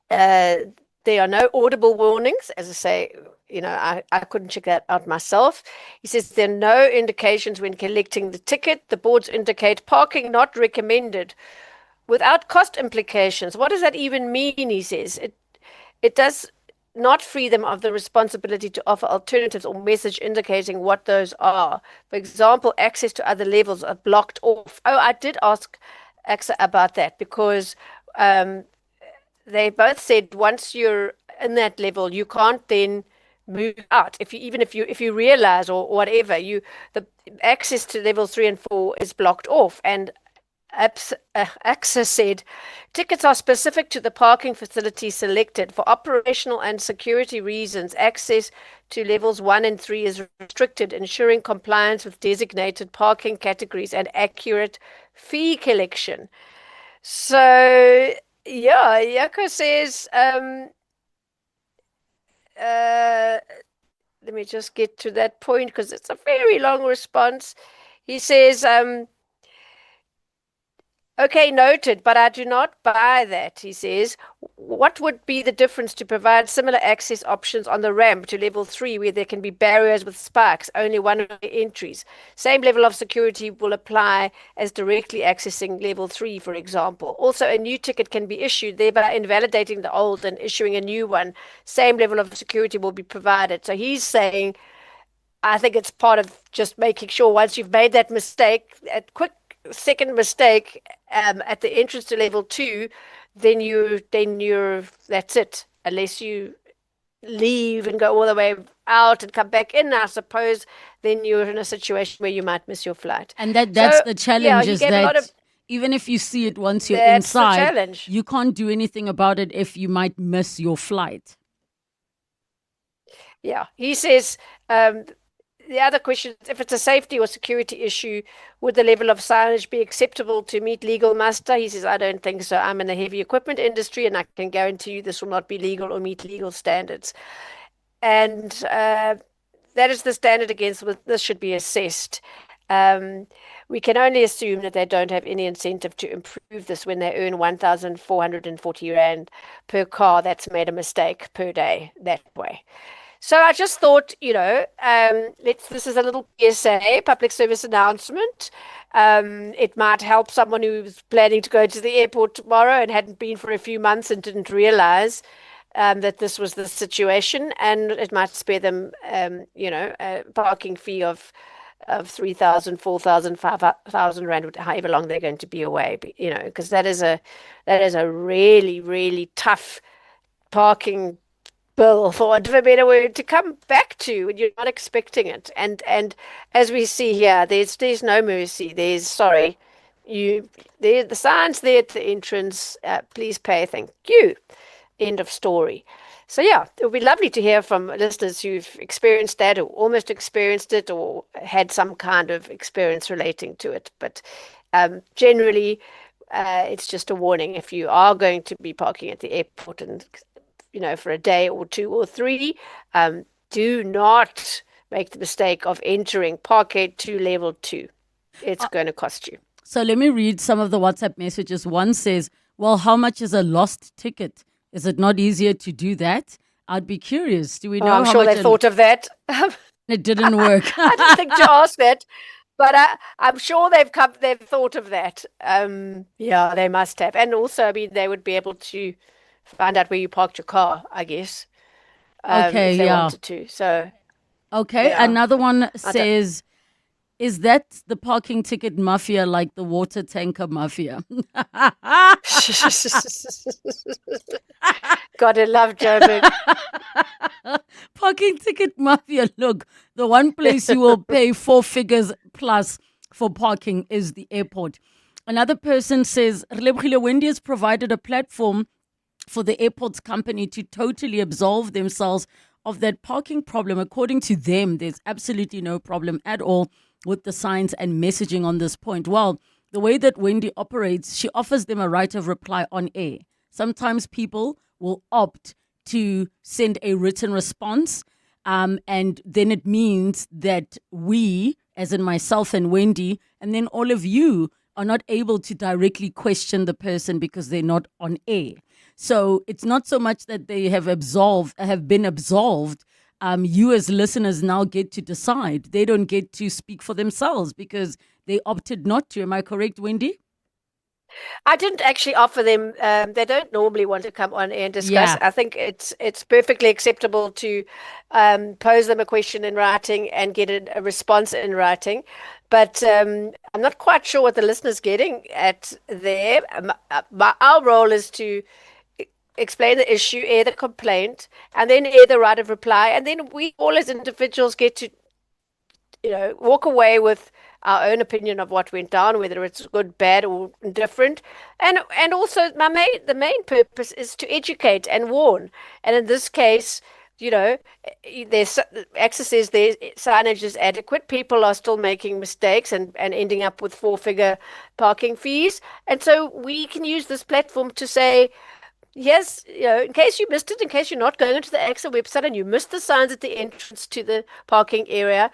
are no audible warnings. As I say, I couldn't check that out myself. He says there are no indications when collecting the ticket. The boards indicate parking not recommended without cost implications. What does that even mean? He says it does not free them of the responsibility to offer alternatives or message indicating what those are. For example, access to other levels are blocked off. Oh, I did ask AXA about that because they both said once you're in that level, you can't then move out. If you realize or whatever, the access to levels 3 and 4 is blocked off. And AXA said tickets are specific to the parking facility selected. For operational and security reasons, access to levels 1 and 3 is restricted, ensuring compliance with designated parking categories and accurate fee collection. So, yeah, Yako says, let me just get to that point because it's a very long response. He says, okay, noted, but I do not buy that, he says. What would be the difference to provide similar access options on the ramp to level 3 where there can be barriers with spikes, only one of the entries? Same level of security will apply as directly accessing level 3, for example. Also, a new ticket can be issued, thereby invalidating the old and issuing a new one. Same level of security will be provided. So he's saying, I think it's part of just making sure once you've made that mistake, a quick second mistake at the entrance to level 2, then you're that's it. Unless you leave and go all the way out and come back in, I suppose, then you're in a situation where you might miss your flight. And that's the challenge, is that even if you see it once you're inside, you can't do anything about it if you might miss your flight. Yeah, he says the other question is, if it's a safety or security issue, would the level of signage be acceptable to meet legal muster? He says, I don't think so. I'm in the heavy equipment industry and I can guarantee you this will not be legal or meet legal standards. And that is the standard against which this should be assessed. We can only assume that they don't have any incentive to improve this when they earn 1,440 Rand per car that's made a mistake per day that way. So I just thought, this is a little PSA, public service announcement. It might help someone who's planning to go to the airport tomorrow and hadn't been for a few months and didn't realize that this was the situation, and it might spare them, a parking fee of 3,000, 4,000, 5,000 Rand, however long they're going to be away. Because that is a really, really tough parking bill, for want of a better word, to come back to when you're not expecting it. And as we see here, there's no mercy. There's sorry, the sign's there at the entrance. Please pay. Thank you. End of story. So yeah, it would be lovely to hear from listeners who've experienced that or almost experienced it or had some kind of experience relating to it. But generally, it's just a warning if you are going to be parking at the airport and for a day or two or three, do not make the mistake of entering Parkgate 2 level 2. It's going to cost you. So let me read some of the WhatsApp messages. One says, well, how much is a lost ticket? Is it not easier to do that? I'd be curious. Do we know I'm how sure much they thought of that. It didn't work. I didn't think to ask that, but I'm sure they've thought of that. Yeah, they must have. And also, I mean, they would be able to find out where you parked your car, I guess. Okay, if they yeah. wanted to. So Okay, yeah. another one says, is that the parking ticket mafia like the water tanker mafia? Gotta love Joburg. Parking ticket mafia. Look, the one place you will pay 4 figures plus for parking is the airport. Another person says, Relebogile, Wendy has provided a platform for the airport's company to totally absolve themselves of that parking problem. According to them, there's absolutely no problem at all with the signs and messaging on this point. Well, the way that Wendy operates, she offers them a right of reply on air. Sometimes people will opt to send a written response, and then it means that we, as in myself and Wendy, and then all of you are not able to directly question the person because they're not on air. So it's not so much that they have been absolved. You as listeners now get to decide. They don't get to speak for themselves because they opted not to. Am I correct, Wendy? I didn't actually offer them. They don't normally want to come on air and discuss. Yeah. I think it's perfectly acceptable to pose them a question in writing and get a response in writing. But I'm not quite sure what the listener's getting at there. Our role is to explain the issue, air the complaint, and then air the right of reply. And then we all as individuals get to, walk away with our own opinion of what went down, whether it's good, bad, or indifferent. And also the main purpose is to educate and warn. And in this case, there's AXA says their signage is adequate. People are still making mistakes and ending up with 4-figure parking fees. And so we can use this platform to say, yes, in case you missed it, in case you're not going into the AXA website and you missed the signs at the entrance to the parking area,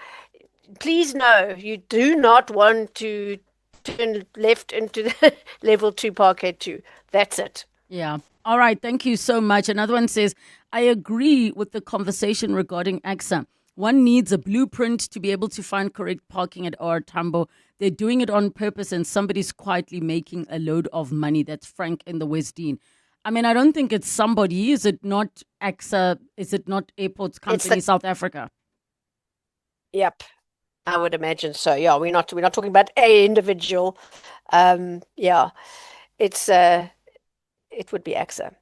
please know you do not want to turn left into the level 2 Parkgate 2. That's it. Yeah. All right. Thank you so much. Another one says, I agree with the conversation regarding AXA. One needs a blueprint to be able to find correct parking at OR Tambo. They're doing it on purpose and somebody's quietly making a load of money. That's Frank in the West Dean. I mean, I don't think it's somebody. Is it not AXA? Is it not Airports Company South Africa? Yep. I would imagine so. Yeah, we're not talking about a individual. Yeah, it would be AXA.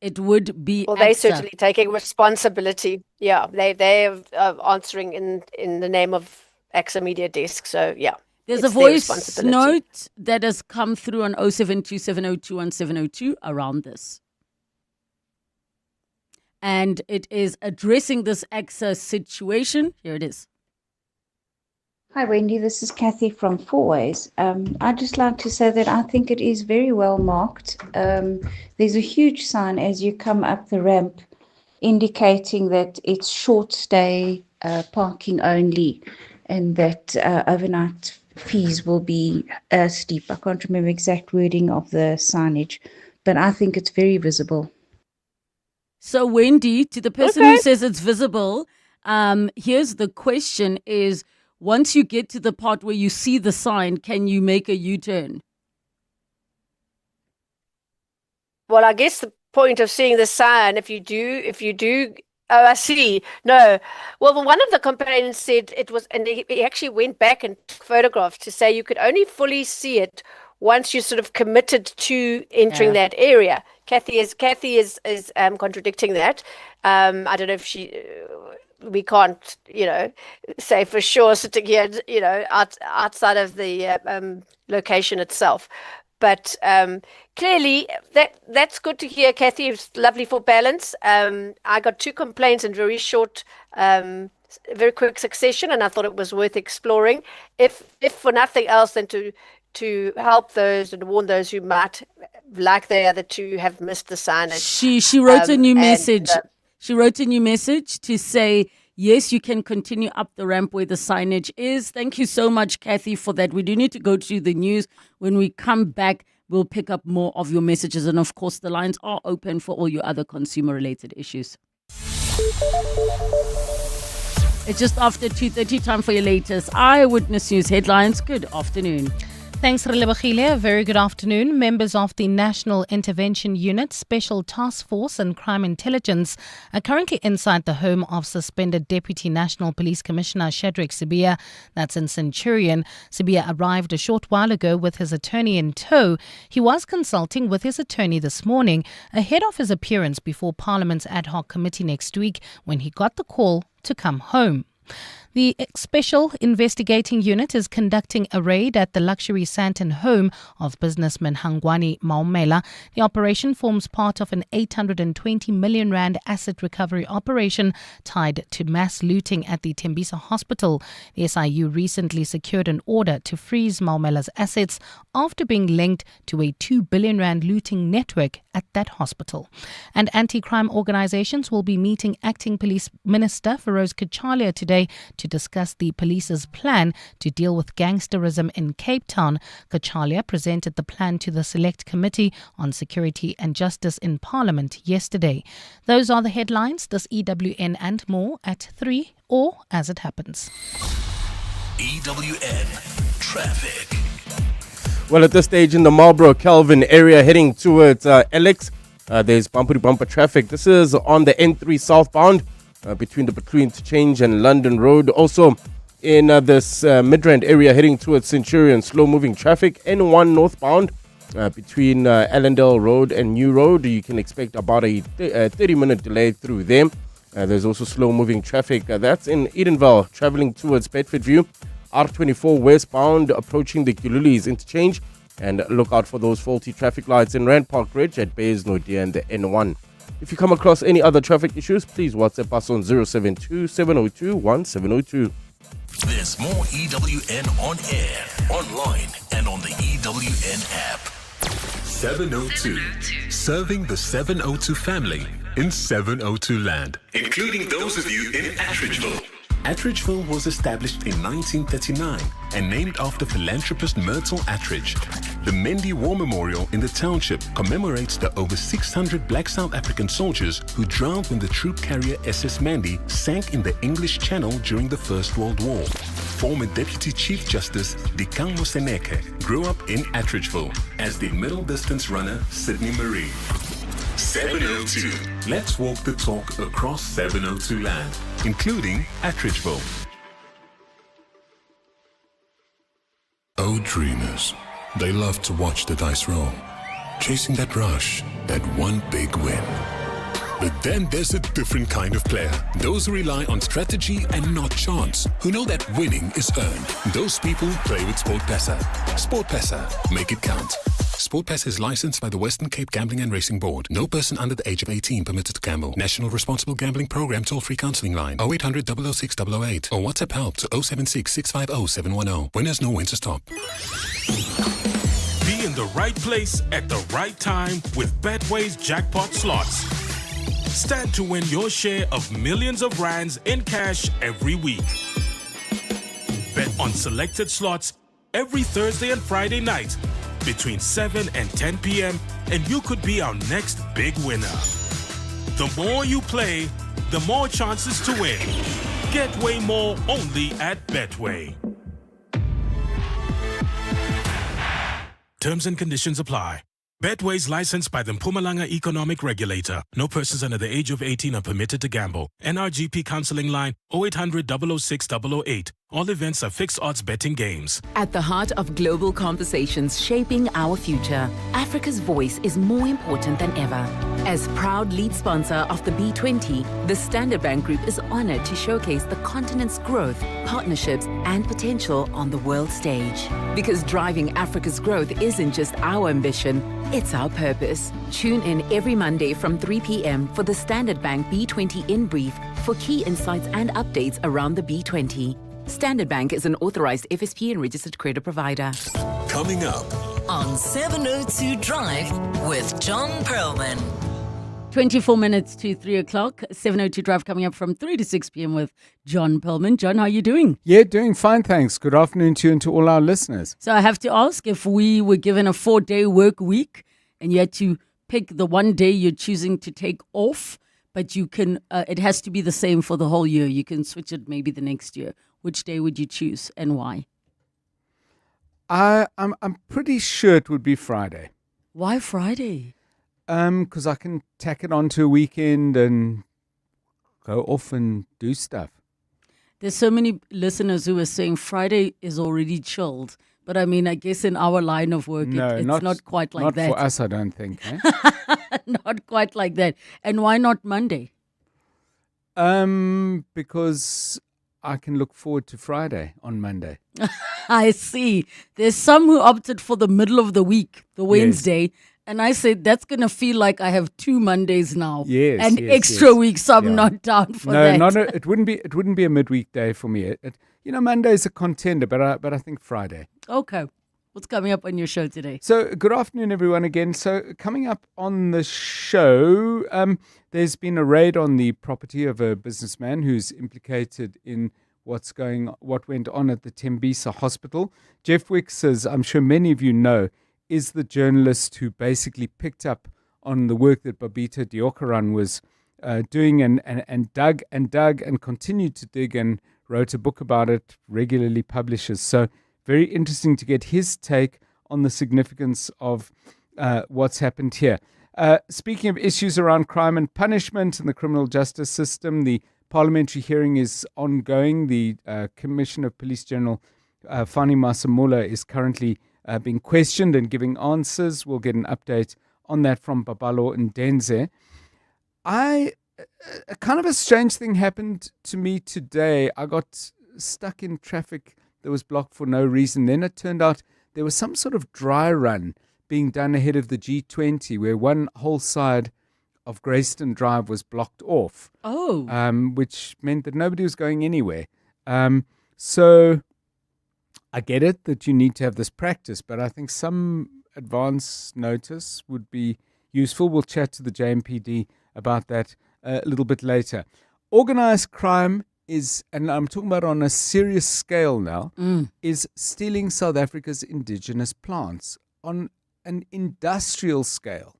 It would be. Well, AXA. they're certainly taking responsibility. Yeah, they're answering in the name of AXA Media Desk. So yeah, there's a voice note that has come through on 0727021702 around this. And it is addressing this AXA situation. Here it is. Hi, Wendy. This is Kathy from Fourways. I'd just like to say that I think it is very well marked. There's a huge sign as you come up the ramp indicating that it's short stay parking only and that overnight fees will be steep. I can't remember exact wording of the signage, but I think it's very visible. So, Wendy, to the person who says it's visible, here's the question is, once you get to the part where you see the sign, can you make a U-turn? Well, I guess the point of seeing the sign, if you do, oh, I see. No. Well, one of the complainants said it was, and he actually went back and took photographs to say you could only fully see it once you sort of committed to entering that area. Kathy is contradicting that. I don't know if we can't, say for sure sitting here, outside of the location itself. But clearly, that's good to hear, Kathy. It's lovely for balance. I got 2 complaints in very short, very quick succession, and I thought it was worth exploring. If for nothing else than to help those and warn those who might, like the other 2, have missed the signage. She wrote a new message. She wrote a new message to say, yes, you can continue up the ramp where the signage is. Thank you so much, Kathy, for that. We do need to go to the news. When we come back, we'll pick up more of your messages. And of course, the lines are open for all your other consumer-related issues. It's just after 2:30, time for your latest Eyewitness News headlines. Good afternoon. Thanks, Relebogile. A very good afternoon. Members of the National Intervention Unit, Special Task Force and Crime Intelligence are currently inside the home of suspended Deputy National Police Commissioner Shadrack Sibiya. That's in Centurion. Sibiya arrived a short while ago with his attorney in tow. He was consulting with his attorney this morning ahead of his appearance before Parliament's ad hoc committee next week when he got the call to come home. The Special Investigating Unit is conducting a raid at the luxury Sandton home of businessman Hangwani Maumela. The operation forms part of an 820 million rand asset recovery operation tied to mass looting at the Tembisa Hospital. The SIU recently secured an order to freeze Maumela's assets after being linked to a 2 billion rand looting network at that hospital. And anti-crime organizations will be meeting Acting Police Minister Feroz Kachalia today to discuss the police's plan to deal with gangsterism in Cape Town. Kachalia presented the plan to the Select Committee on Security and Justice in Parliament yesterday. Those are the headlines. This EWN and more at 3 or as it happens. EWN Traffic. Well, at this stage in the Marlborough-Kelvin area heading towards Alex, there's bumper-to-bumper traffic. This is on the N3 southbound between the Between Change and London Road. Also in this Midrand area heading towards Centurion, slow-moving traffic. N1 northbound between Allendale Road and New Road. You can expect about a 30-minute delay through there. There's also slow-moving traffic. That's in Edenville, traveling towards Bedfordview. R24 westbound approaching the Gululis interchange, and look out for those faulty traffic lights in Rand Park Ridge at Baysnodia and the N1. If you come across any other traffic issues, please WhatsApp us on 072-702-1702. There's more EWN on air, online, and on the EWN app. 702. Serving the 702 family in 702 land, including those of you in Attridgeville. Attridgeville was established in 1939 and named after philanthropist Myrtle Attridge. The Mendy War Memorial in the township commemorates the over 600 black South African soldiers who drowned when the troop carrier SS Mandy sank in the English Channel during the First World War. Former Deputy Chief Justice Dikang Moseneke grew up in Attridgeville, as did middle distance runner Sydney Marie. 702. Let's walk the talk across 702 land, including Attridgeville. Oh, dreamers. They love to watch the dice roll, chasing that rush, that one big win. But then there's a different kind of player. Those who rely on strategy and not chance, who know that winning is earned. Those people play with SportPesa. SportPesa. Make it count. SportPesa is licensed by the Western Cape Gambling and Racing Board. No person under the age of 18 permitted to gamble. National Responsible Gambling Program toll-free counseling line 0800 006 008 or WhatsApp help to 076 650 710. Winners know when to stop. Be in the right place at the right time with Betway's jackpot slots. Stand to win your share of millions of rands in cash every week. Bet on selected slots every Thursday and Friday night between 7 and 10 p.m. and you could be our next big winner. The more you play, the more chances to win. Get way more only at Betway. Terms and conditions apply. Betway is licensed by the Mpumalanga Economic Regulator. No persons under the age of 18 are permitted to gamble. NRGP counseling line 0800 006 008. All events are fixed odds betting games. At the heart of global conversations shaping our future, Africa's voice is more important than ever. As proud lead sponsor of the B20, the Standard Bank Group is honored to showcase the continent's growth, partnerships, and potential on the world stage. Because driving Africa's growth isn't just our ambition, it's our purpose. Tune in every Monday from 3 p.m. for the Standard Bank B20 in brief for key insights and updates around the B20. Standard Bank is an authorized FSP and registered credit provider. Coming up on 702 Drive with John Perlman. 24 minutes to 3 o'clock. 702 Drive coming up from 3 to 6 p.m. with John Perlman. John, how are you doing? Yeah, doing fine, thanks. Good afternoon to you and to all our listeners. So I have to ask, if we were given a 4-day work week and you had to pick the one day you're choosing to take off, but you can, it has to be the same for the whole year. You can switch it maybe the next year. Which day would you choose and why? I'm pretty sure it would be Friday. Why Friday? Because I can tack it onto a weekend and go off and do stuff. There's so many listeners who are saying Friday is already chilled. But I mean, I guess in our line of work, it's not quite like that. Not for us, I don't think. Eh? Not quite like that. And why not Monday? Because I can look forward to Friday on Monday. I see. There's some who opted for the middle of the week, the Wednesday. Yes. And I said, that's going to feel like I have 2 Mondays now. Yes, and extra weeks, so I'm not down for that. No, it wouldn't be a midweek day for me. Monday's a contender, but I think Friday. Okay. What's coming up on your show today? So, good afternoon, everyone, again. So, coming up on the show, there's been a raid on the property of a businessman who's implicated in what went on at the Tembisa Hospital. Jeff Wicks, as I'm sure many of you know, is the journalist who basically picked up on the work that Babita Deokaran was doing and dug and continued to dig and wrote a book about it, regularly publishes. So very interesting to get his take on the significance of what's happened here. Speaking of issues around crime and punishment in the criminal justice system, the parliamentary hearing is ongoing. The Commissioner of Police General Fani Masamula is currently being questioned and giving answers. We'll get an update on that from Babalo Ndenze. Kind of a strange thing happened to me today. I got stuck in traffic that was blocked for no reason. Then it turned out there was some sort of dry run being done ahead of the G20 where one whole side of Grayston Drive was blocked off. Oh. Which meant that nobody was going anywhere. So I get it that you need to have this practice, but I think some advance notice would be useful. We'll chat to the JMPD about that a little bit later. Organized crime is, and I'm talking about on a serious scale now, is stealing South Africa's indigenous plants on an industrial scale.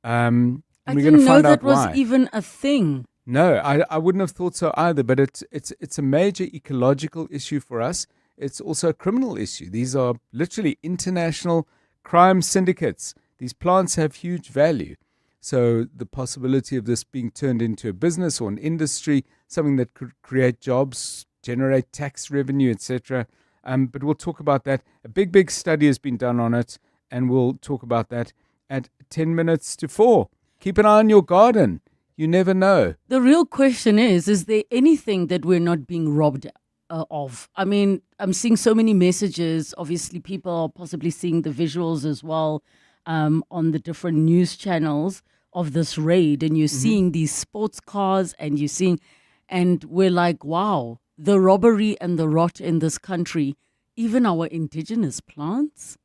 And I we're didn't going to know find that out was why. even a thing. No, I wouldn't have thought so either, but it's a major ecological issue for us. It's also a criminal issue. These are literally international crime syndicates. These plants have huge value. So the possibility of this being turned into a business or an industry, something that could create jobs, generate tax revenue, etc. But we'll talk about that. A big study has been done on it, and we'll talk about that at 10 minutes to 4. Keep an eye on your garden. You never know. The real question is there anything that we're not being robbed of? I mean, I'm seeing so many messages. Obviously, people are possibly seeing the visuals as well on the different news channels of this raid. And you're seeing these sports cars and we're like, wow, the robbery and the rot in this country, even our indigenous plants.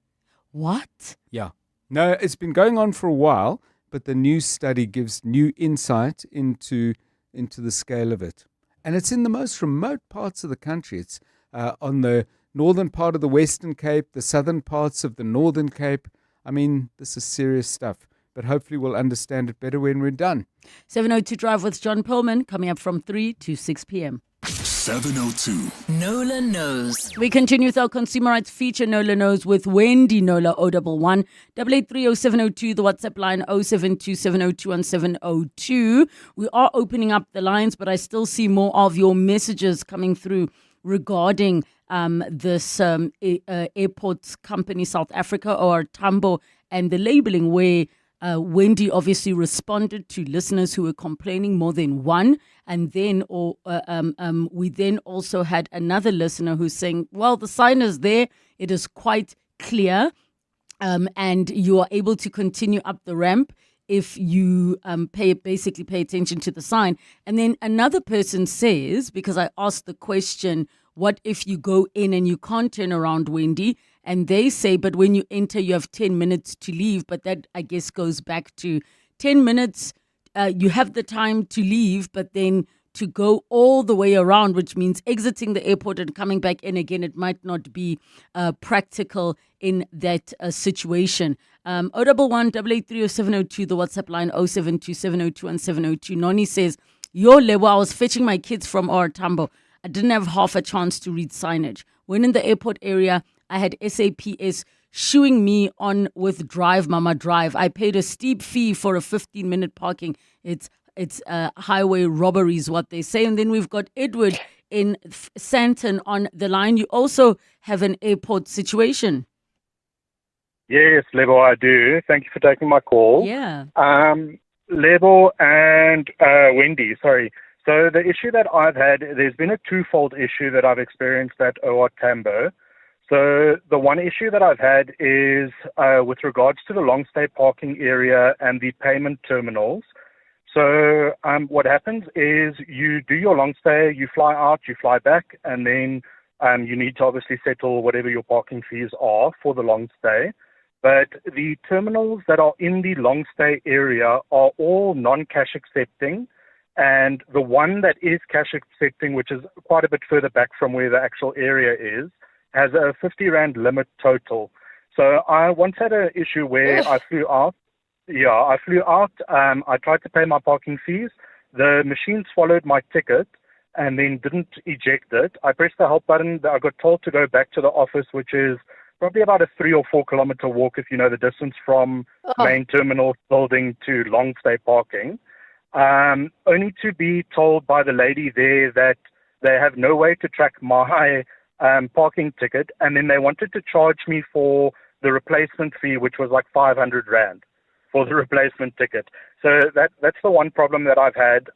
What? Yeah. No, it's been going on for a while, but the new study gives new insight into the scale of it. And it's in the most remote parts of the country. It's on the northern part of the Western Cape, the southern parts of the Northern Cape. I mean, this is serious stuff, but hopefully we'll understand it better when we're done. 702 Drive with John Perlman, coming up from 3 to 6 p.m. 702. Nola knows. We continue with our consumer rights feature, Nola Knows, with Wendy Nola, 011 8830702, the WhatsApp line 0727021702. We are opening up the lines, but I still see more of your messages coming through regarding this airports company, South Africa, or Tambo, and the labeling where Wendy obviously responded to listeners who were complaining, more than one. And then we then also had another listener who's saying, well, the sign is there. It is quite clear. And you are able to continue up the ramp if you pay attention to the sign. And then another person says, because I asked the question, what if you go in and you can't turn around, Wendy? And they say, but when you enter, you have 10 minutes to leave. But that, I guess, goes back to 10 minutes. You have the time to leave, but then to go all the way around, which means exiting the airport and coming back in again, it might not be practical in that situation. 011 8830702, the WhatsApp line 0727021702. Noni says, yo, Lebo, I was fetching my kids from our Tambo. I didn't have half a chance to read signage. When in the airport area, I had SAPS shooing me on with Drive Mama Drive. I paid a steep fee for a 15-minute parking. It's highway robbery is what they say. And then we've got Edward in Santon on the line. You also have an airport situation. Yes, Lebo, I do. Thank you for taking my call. Yeah. Lebo and Wendy, sorry. So the issue that I've had, there's been a twofold issue that I've experienced at OR Tambo. So the one issue that I've had is with regards to the long stay parking area and the payment terminals. So what happens is you do your long stay, you fly out, you fly back, and then you need to obviously settle whatever your parking fees are for the long stay. But the terminals that are in the long stay area are all non-cash accepting. And the one that is cash accepting, which is quite a bit further back from where the actual area is, has a 50 Rand limit total. So I once had an issue where I flew out. I tried to pay my parking fees. The machine swallowed my ticket and then didn't eject it. I pressed the help button. I got told to go back to the office, which is probably about a 3 or 4 kilometer walk if you know the distance from main terminal building to long stay parking. Only to be told by the lady there that they have no way to track my parking ticket, and then they wanted to charge me for the replacement fee, which was like 500 Rand for the replacement ticket. So that's the one problem that I've had,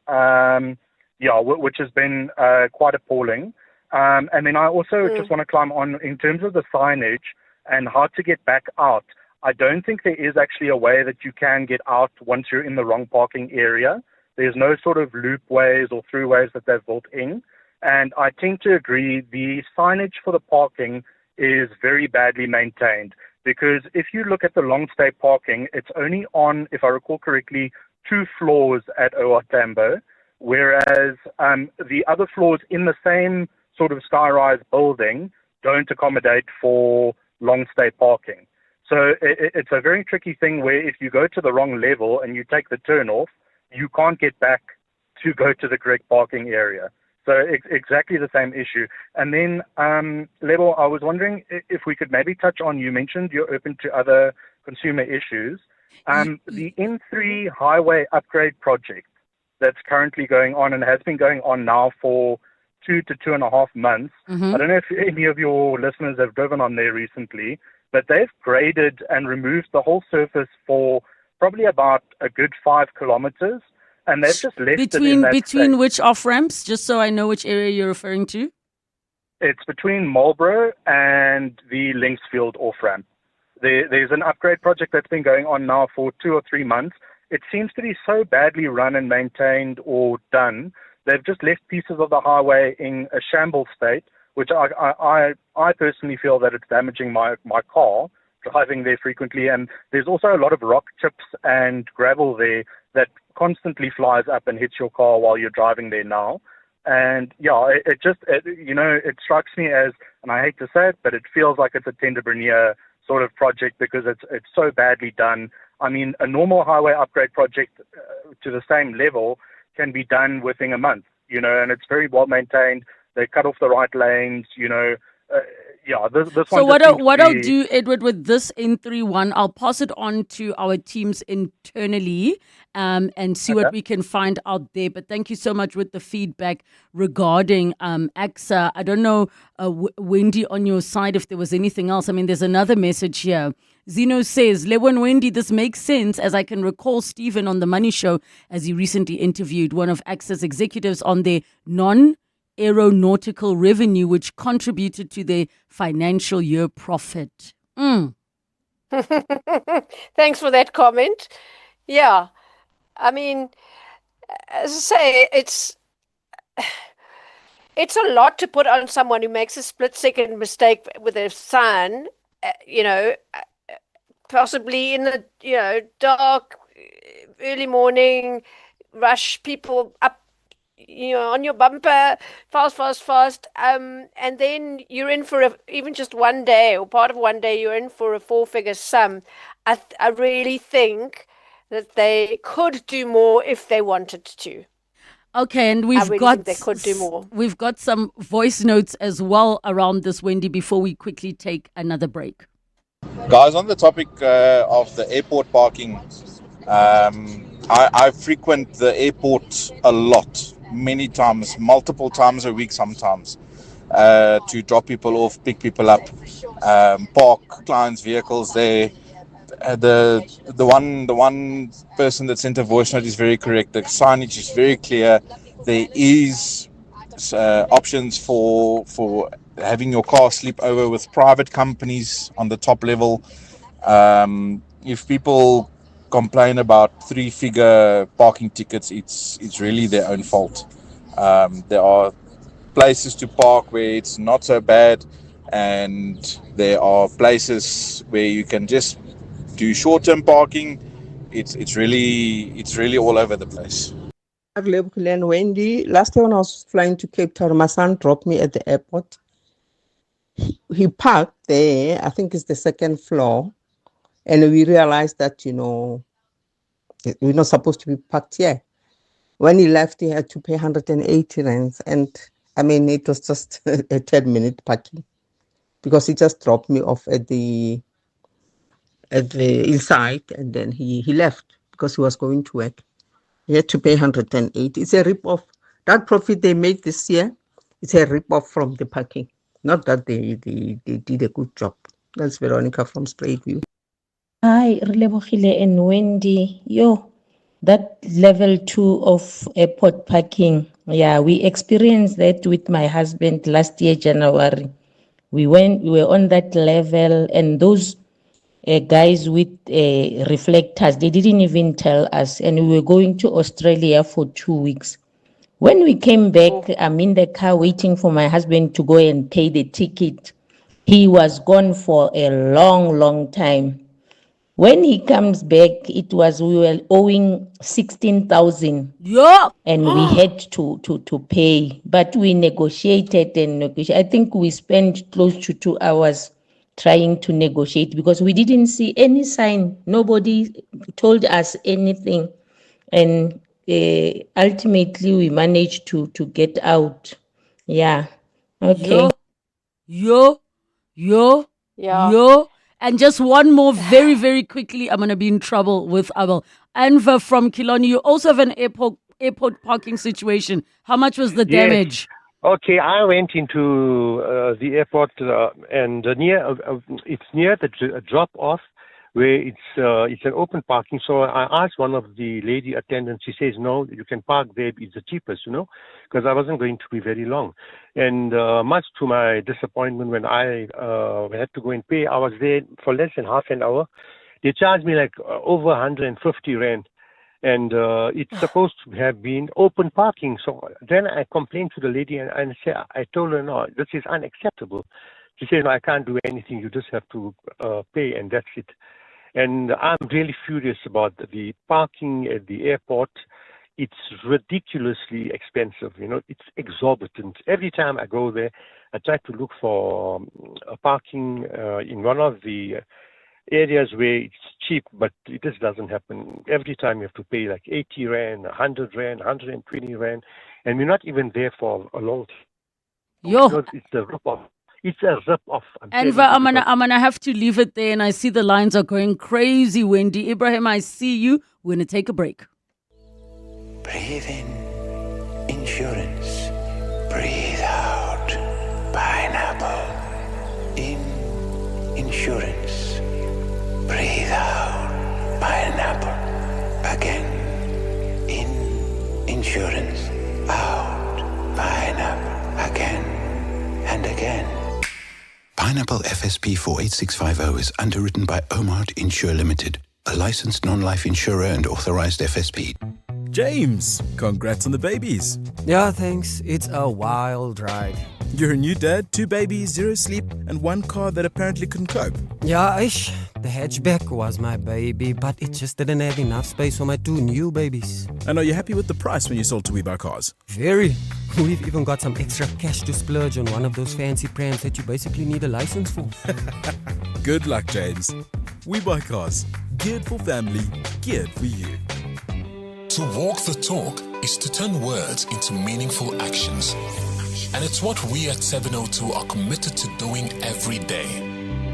which has been quite appalling. And then I also just want to climb on in terms of the signage and how to get back out. I don't think there is actually a way that you can get out once you're in the wrong parking area. There's no sort of loopways or throughways that they've built in. And I tend to agree the signage for the parking is very badly maintained, because if you look at the long stay parking, it's only on, if I recall correctly, 2 floors at OR Tambo, whereas the other floors in the same sort of skyrise building don't accommodate for long stay parking. So it's a very tricky thing where if you go to the wrong level and you take the turn off, you can't get back to go to the correct parking area. So exactly the same issue. And then, Lebo, I was wondering if we could maybe touch on, you mentioned you're open to other consumer issues. The N3 highway upgrade project that's currently going on and has been going on now for 2 to 2.5 months. Mm-hmm. I don't know if any of your listeners have driven on there recently, but they've graded and removed the whole surface for probably about a good 5 kilometers. And they've just left it in that Between state. which off-ramps, just so I know which area you're referring to? It's between Marlborough and the Linksfield off-ramp. There's an upgrade project that's been going on now for 2 or 3 months. It seems to be so badly run and maintained or done. They've just left pieces of the highway in a shambles state, which I personally feel that it's damaging my car driving there frequently. And there's also a lot of rock chips and gravel there that constantly flies up and hits your car while you're driving there now. And it strikes me as, and I hate to say it, but it feels like it's a Tenderbrinier sort of project because it's so badly done. I mean, a normal highway upgrade project to the same level can be done within a month, and it's very well maintained. they cut off the right lanes. This So one just seems what to I'll be. do, Edward, with this N31, I'll pass it on to our teams internally and see what we can find out there. But thank you so much with the feedback regarding AXA. I don't know, Wendy, on your side, if there was anything else. I mean, there's another message here. Zeno says, Lebo and Wendy, this makes sense, as I can recall Stephen on The Money Show, as he recently interviewed one of AXA's executives on their aeronautical revenue, which contributed to their financial year profit. Thanks for that comment. Yeah, I mean, as I say, it's a lot to put on someone who makes a split-second mistake with their son, possibly in the dark, early morning, rush people up, on your bumper, fast, and then you're in for even just one day or part of one day, you're in for a four-figure sum. I really think that they could do more if they wanted to. Okay, and I really think they could do more. We've got some voice notes as well around this, Wendy, before we quickly take another break. Guys, on the topic of the airport parking, I frequent the airport a lot, many times, multiple times a week sometimes, to drop people off, pick people up, park clients' vehicles there. The one person that sent a voice note is very correct. The signage is very clear. There is options for having your car sleep over with private companies on the top level. If people complain about three-figure parking tickets, it's really their own fault. There are places to park where it's not so bad, and there are places where you can just do short-term parking. It's really all over the place. Relebogile and Wendy, last time when I was flying to Cape Town, my son dropped me at the airport. He parked there, I think it's the second floor, and we realized that, we're not supposed to be parked here. When he left, he had to pay 180 rands, and I mean, it was just a 10-minute parking because he just dropped me off at the inside, and then he left because he was going to work. He had to pay 180. It's a rip-off. That profit they made this year, it's a rip-off from the parking. Not that they did a good job. That's Veronica from Straight View. Hi, Relebogile and Wendy. That level 2 of airport parking. Yeah, we experienced that with my husband last year, January. We were on that level, and those guys with reflectors, they didn't even tell us, and we were going to Australia for 2 weeks. When we came back, I'm in the car waiting for my husband to go and pay the ticket. He was gone for a long time. When he comes back, we were owing 16,000. Yeah. And we had to pay, but we negotiated and negotiated. I think we spent close to 2 hours trying to negotiate because we didn't see any sign. Nobody told us anything. And ultimately we managed to get out. Yeah. Okay. Yo. And just one more very, very quickly. I'm going to be in trouble with Abel. Anva from Kiloni, you also have an airport parking situation. How much was the damage? Okay, I went into the airport and it's near the drop-off where it's an open parking. So I asked one of the lady attendants. She says, no, you can park there. It's the cheapest, because I wasn't going to be very long. And much to my disappointment, when I had to go and pay, I was there for less than half an hour. They charged me like over 150 rand. And it's supposed to have been open parking. So then I complained to the lady and I told her, no, this is unacceptable. She said, no, I can't do anything. You just have to pay, and that's it. And I'm really furious about the parking at the airport. It's ridiculously expensive. It's exorbitant. Every time I go there, I try to look for a parking in one of the areas where it's cheap, but it just doesn't happen. Every time you have to pay like 80 rand, 100 rand, 120 rand, and we're not even there for a long time. Yo. Because it's a rip-off. It's a rip-off. And I'm gonna have to leave it there, and I see the lines are going crazy, Wendy. Ibrahim, I see you. We're gonna take a break. Breathe in, insurance. Breathe out, pineapple. In, insurance. Breathe out, pineapple. Again. In, insurance. Out, pineapple. Again and again. Pineapple FSP 48650 is underwritten by Omart Insure Limited, a licensed non-life insurer and authorized FSP. James, congrats on the babies. Yeah, thanks. It's a wild ride. You're a new dad, 2 babies, 0 sleep, and 1 car that apparently couldn't cope. Yeah, the hatchback was my baby, but it just didn't have enough space for my 2 new babies. And are you happy with the price when you sold to We Buy Cars? Very. We've even got some extra cash to splurge on one of those fancy prams that you basically need a license for. Good luck, James. We Buy Cars. Geared for family, geared for you. To walk the talk is to turn words into meaningful actions. And it's what we at 702 are committed to doing every day.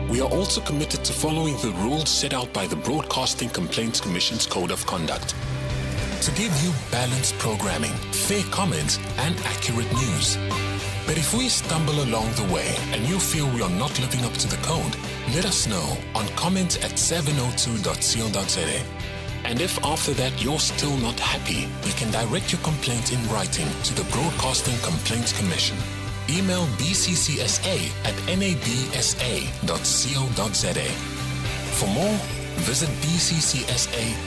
We are also committed to following the rules set out by the Broadcasting Complaints Commission's Code of Conduct. To give you balanced programming, fair comments, and accurate news. But if we stumble along the way and you feel we are not living up to the code, let us know on comment@702.co.za. And if after that you're still not happy, you can direct your complaint in writing to the Broadcasting Complaints Commission. Email bccsa@nabsa.co.za. For more, visit bccsa.co.za.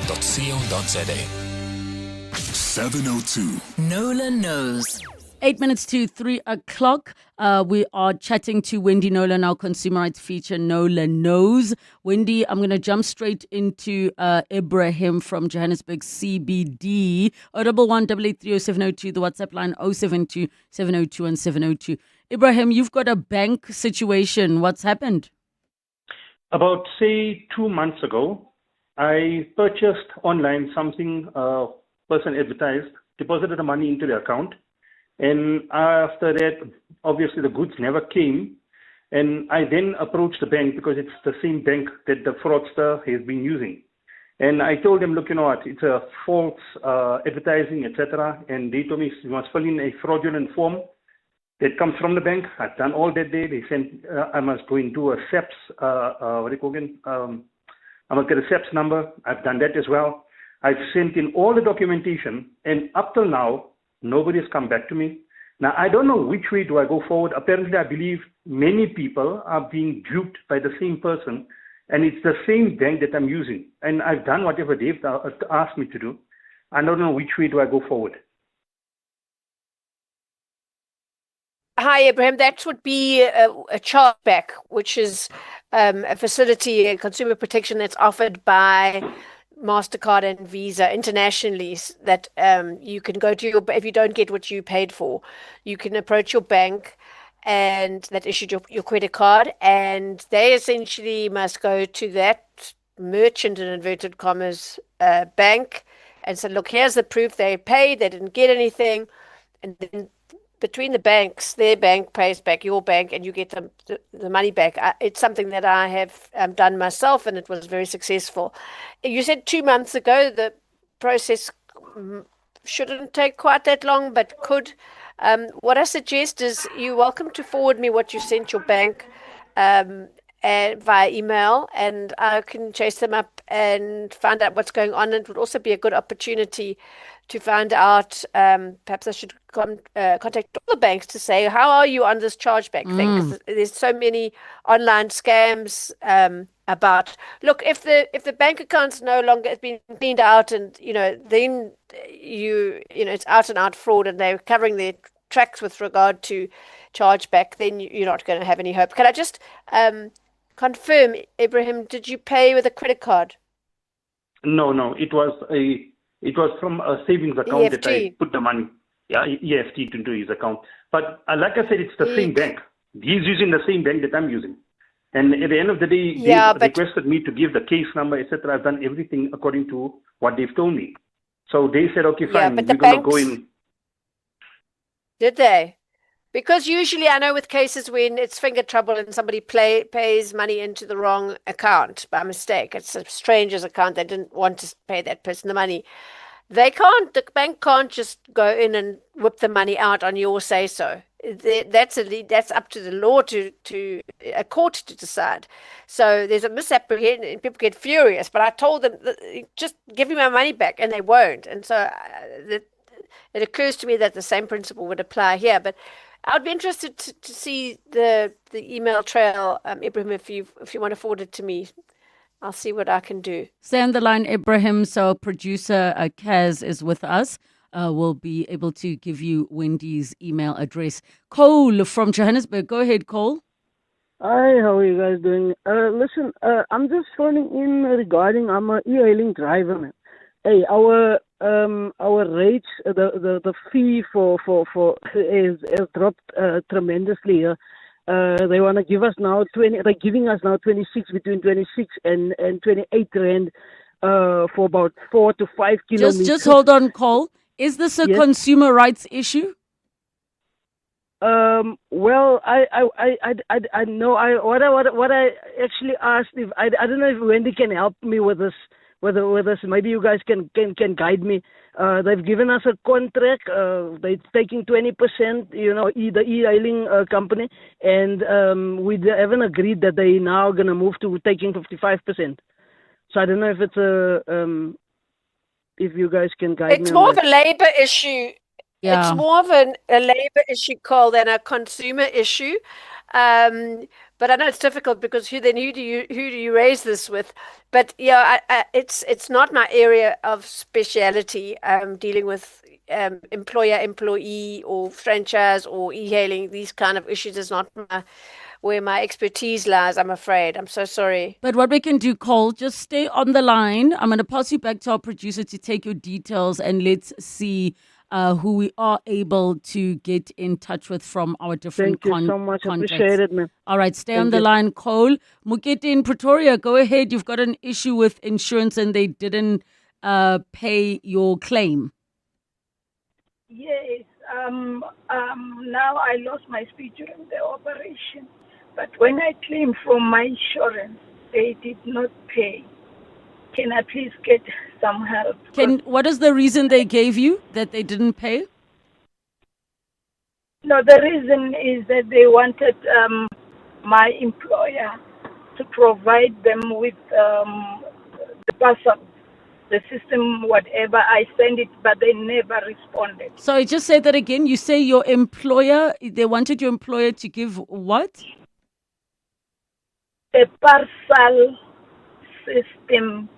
702. Nola knows. 8 minutes to 3 o'clock. We are chatting to Wendy Nolan, our consumer rights feature, Nola Knows. Wendy, I'm going to jump straight into Ibrahim from Johannesburg CBD. 011-883-0702, the WhatsApp line 072-702-1702. Ibrahim, you've got a bank situation. What's happened? About, say, 2 months ago, I purchased online something person advertised, deposited the money into the account. And after that, obviously the goods never came. And I then approached the bank because it's the same bank that the fraudster has been using. And I told them, look, you know what, it's a false advertising, etc. And they told me you must fill in a fraudulent form that comes from the bank. I've done all that day. They sent, I must go into a SEPS, I must get a SEPS number. I've done that as well. I've sent in all the documentation. And up till now, nobody has come back to me. Now, I don't know which way do I go forward. Apparently, I believe many people are being duped by the same person, and it's the same bank that I'm using. And I've done whatever they've asked me to do. I don't know which way do I go forward. Hi, Ibrahim. That would be a chargeback, which is a facility, a consumer protection that's offered by MasterCard and Visa internationally, that you can go to if you don't get what you paid for, you can approach your bank and that issued your credit card, and they essentially must go to that merchant, in inverted commas, bank, and say, look, here's the proof they paid, they didn't get anything. And then between the banks, their bank pays back your bank and you get the money back. It's something that I have done myself, and it was very successful. You said 2 months ago the process shouldn't take quite that long, but could. What I suggest is you're welcome to forward me what you sent your bank via email, and I can chase them up and find out what's going on. It would also be a good opportunity to find out, perhaps I should contact all the banks to say, how are you on this chargeback thing? 'Cause there's so many online scams about, look, if the bank account's no longer has been cleaned out, and then it's out and out fraud, and they're covering their tracks with regard to chargeback, then you're not going to have any hope. Can I just confirm, Ibrahim, did you pay with a credit card? No, it was from a savings account EFT. that I put the money. Yeah, EFT into his account. But like I said, it's the same bank. He's using the same bank that I'm using. And at the end of the day, they requested me to give the case number, etc. I've done everything according to what they've told me. So they said, okay, fine, we're going to go in. Did they? Because usually I know with cases when it's finger trouble and somebody pays money into the wrong account by mistake, it's a stranger's account, they didn't want to pay that person the money. The bank can't just go in and whip the money out on your say so. That's up to the law to a court to decide. So there's a misapprehension and people get furious. But I told them, just give me my money back, and they won't. And so it occurs to me that the same principle would apply here. But I'd be interested to see the email trail, Ibrahim, if you want to forward it to me. I'll see what I can do. Stay on the line, Ibrahim. So producer Kaz is with us. We'll be able to give you Wendy's email address. Cole from Johannesburg. Go ahead, Cole. Hi, how are you guys doing? Listen, I'm just phoning in regarding I'm an e-hailing driver, man. Hey, our rates, the fee for has dropped tremendously here. They want to give us now 20. They're giving us now 26, between 26 and 28 rand for about 4 to 5 kilometers. Just hold on, Cole. Is this a consumer rights issue? Well, I know. What I actually asked, if I don't know if Wendy can help me with this. Whether maybe you guys can guide me. They've given us a contract. They're taking 20%. The e-hailing company, and we haven't agreed that they now gonna move to taking 55%. So I don't know if it's if you guys can guide me. It's more of a labor issue. Yeah. It's more of a labor issue, Cole, than a consumer issue. But I know it's difficult because who do you raise this with? But yeah, it's not my area of speciality. Dealing with employer, employee, or franchise, or e-hailing. These kind of issues is not where my expertise lies. I'm afraid. I'm so sorry. But what we can do, Cole, just stay on the line. I'm going to pass you back to our producer to take your details, and let's see who we are able to get in touch with from our different Thank you so much. contacts. Appreciate it, man. All right, stay on the line, Cole. Mukete in Pretoria, go ahead. You've got an issue with insurance and they didn't pay your claim. Yes. Now I lost my speech during the operation. But when I claimed from my insurance, they did not pay. Can I please get some help? What is the reason they gave you that they didn't pay? No, the reason is that they wanted my employer to provide them with the parcel, the system, whatever. I sent it, but they never responded. Sorry, just say that again. You say your employer, they wanted your employer to give what? The parcel system,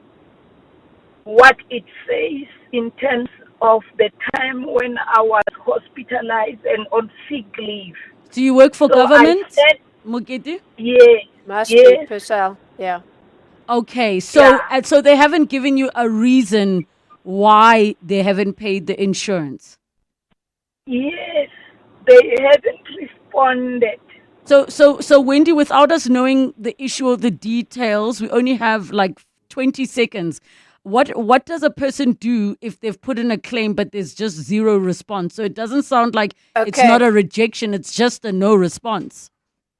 what it says in terms of the time when I was hospitalized and on sick leave. Do you work for government, Mugidi? Yes. Must be Purcell. Yeah. Okay, so so they haven't given you a reason why they haven't paid the insurance? Yes, they haven't responded. So Wendy, without us knowing the issue or the details, we only have like 20 seconds. What does a person do if they've put in a claim but there's just zero response? So it doesn't sound like it's not a rejection, it's just a no response.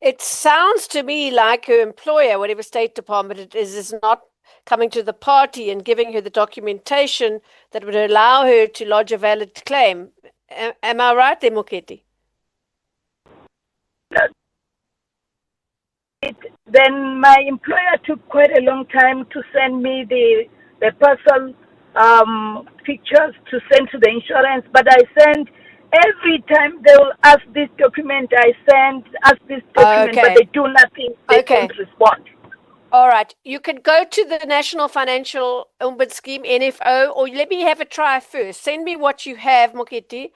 It sounds to me like her employer, whatever State Department it is not coming to the party and giving her the documentation that would allow her to lodge a valid claim. Am I right there, Moketi? Then my employer took quite a long time to send me the parcel pictures to send to the insurance, but I sent every time they will ask this document, ask this document, but they do nothing. They don't respond. All right. You can go to the National Financial Ombud Scheme, NFO, or let me have a try first. Send me what you have, Moketi,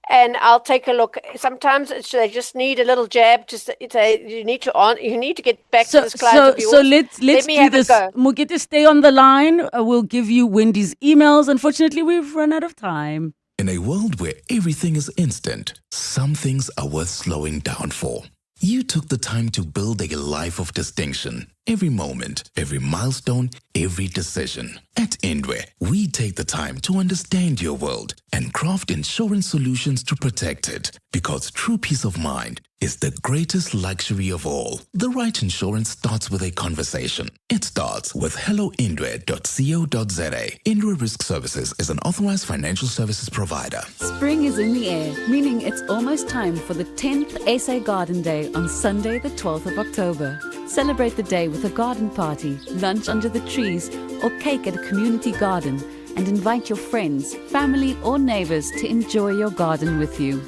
and I'll take a look. Sometimes they just need a little jab to say you need to get back to this client of yours. So let's let me do have this. a go. Mugiti, stay on the line. We'll give you Wendy's emails. Unfortunately, we've run out of time. In a world where everything is instant, some things are worth slowing down for. You took the time to build a life of distinction. every moment, every milestone, every decision. At Indwe, we take the time to understand your world and craft insurance solutions to protect it. Because true peace of mind is the greatest luxury of all. The right insurance starts with a conversation. It starts with helloindwe.co.za. Indwe Risk Services is an authorized financial services provider. Spring is in the air, meaning it's almost time for the 10th SA Garden Day on Sunday, the 12th of October. Celebrate the day with a garden party, lunch under the trees, or cake at a community garden, and invite your friends, family, or neighbors to enjoy your garden with you.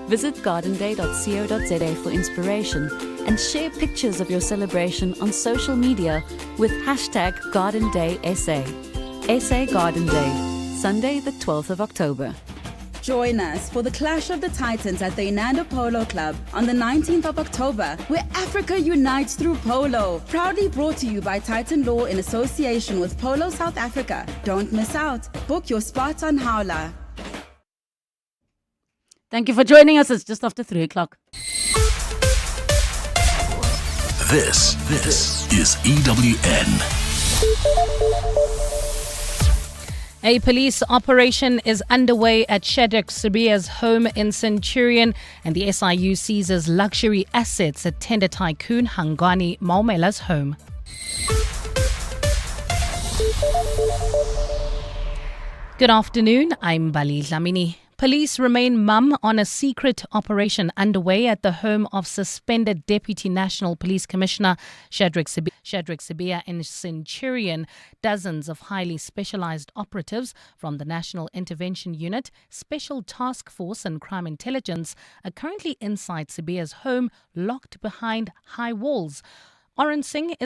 Visit gardenday.co.za for inspiration and share pictures of your celebration on social media with #GardenDaySA. SA Garden Day, Sunday, the 12th of October. Join us for the Clash of the Titans at the Inando Polo Club on the 19th of October, where Africa unites through polo. Proudly brought to you by Titan Law in association with Polo South Africa. Don't miss out. Book your spot on Howler. Thank you for joining us. It's just after 3 o'clock. This is EWN. A police operation is underway at Shadrach Sibiya's home in Centurion, and the SIU seizes luxury assets at tender tycoon Hangwani Maumela's home. Good afternoon, I'm Bali Dlamini. Police remain mum on a secret operation underway at the home of suspended Deputy National Police Commissioner Shadrach Sibiya in Centurion. Dozens of highly specialized operatives from the National Intervention Unit, Special Task Force and Crime Intelligence are currently inside Sibiya's home, locked behind high walls. Oren Singh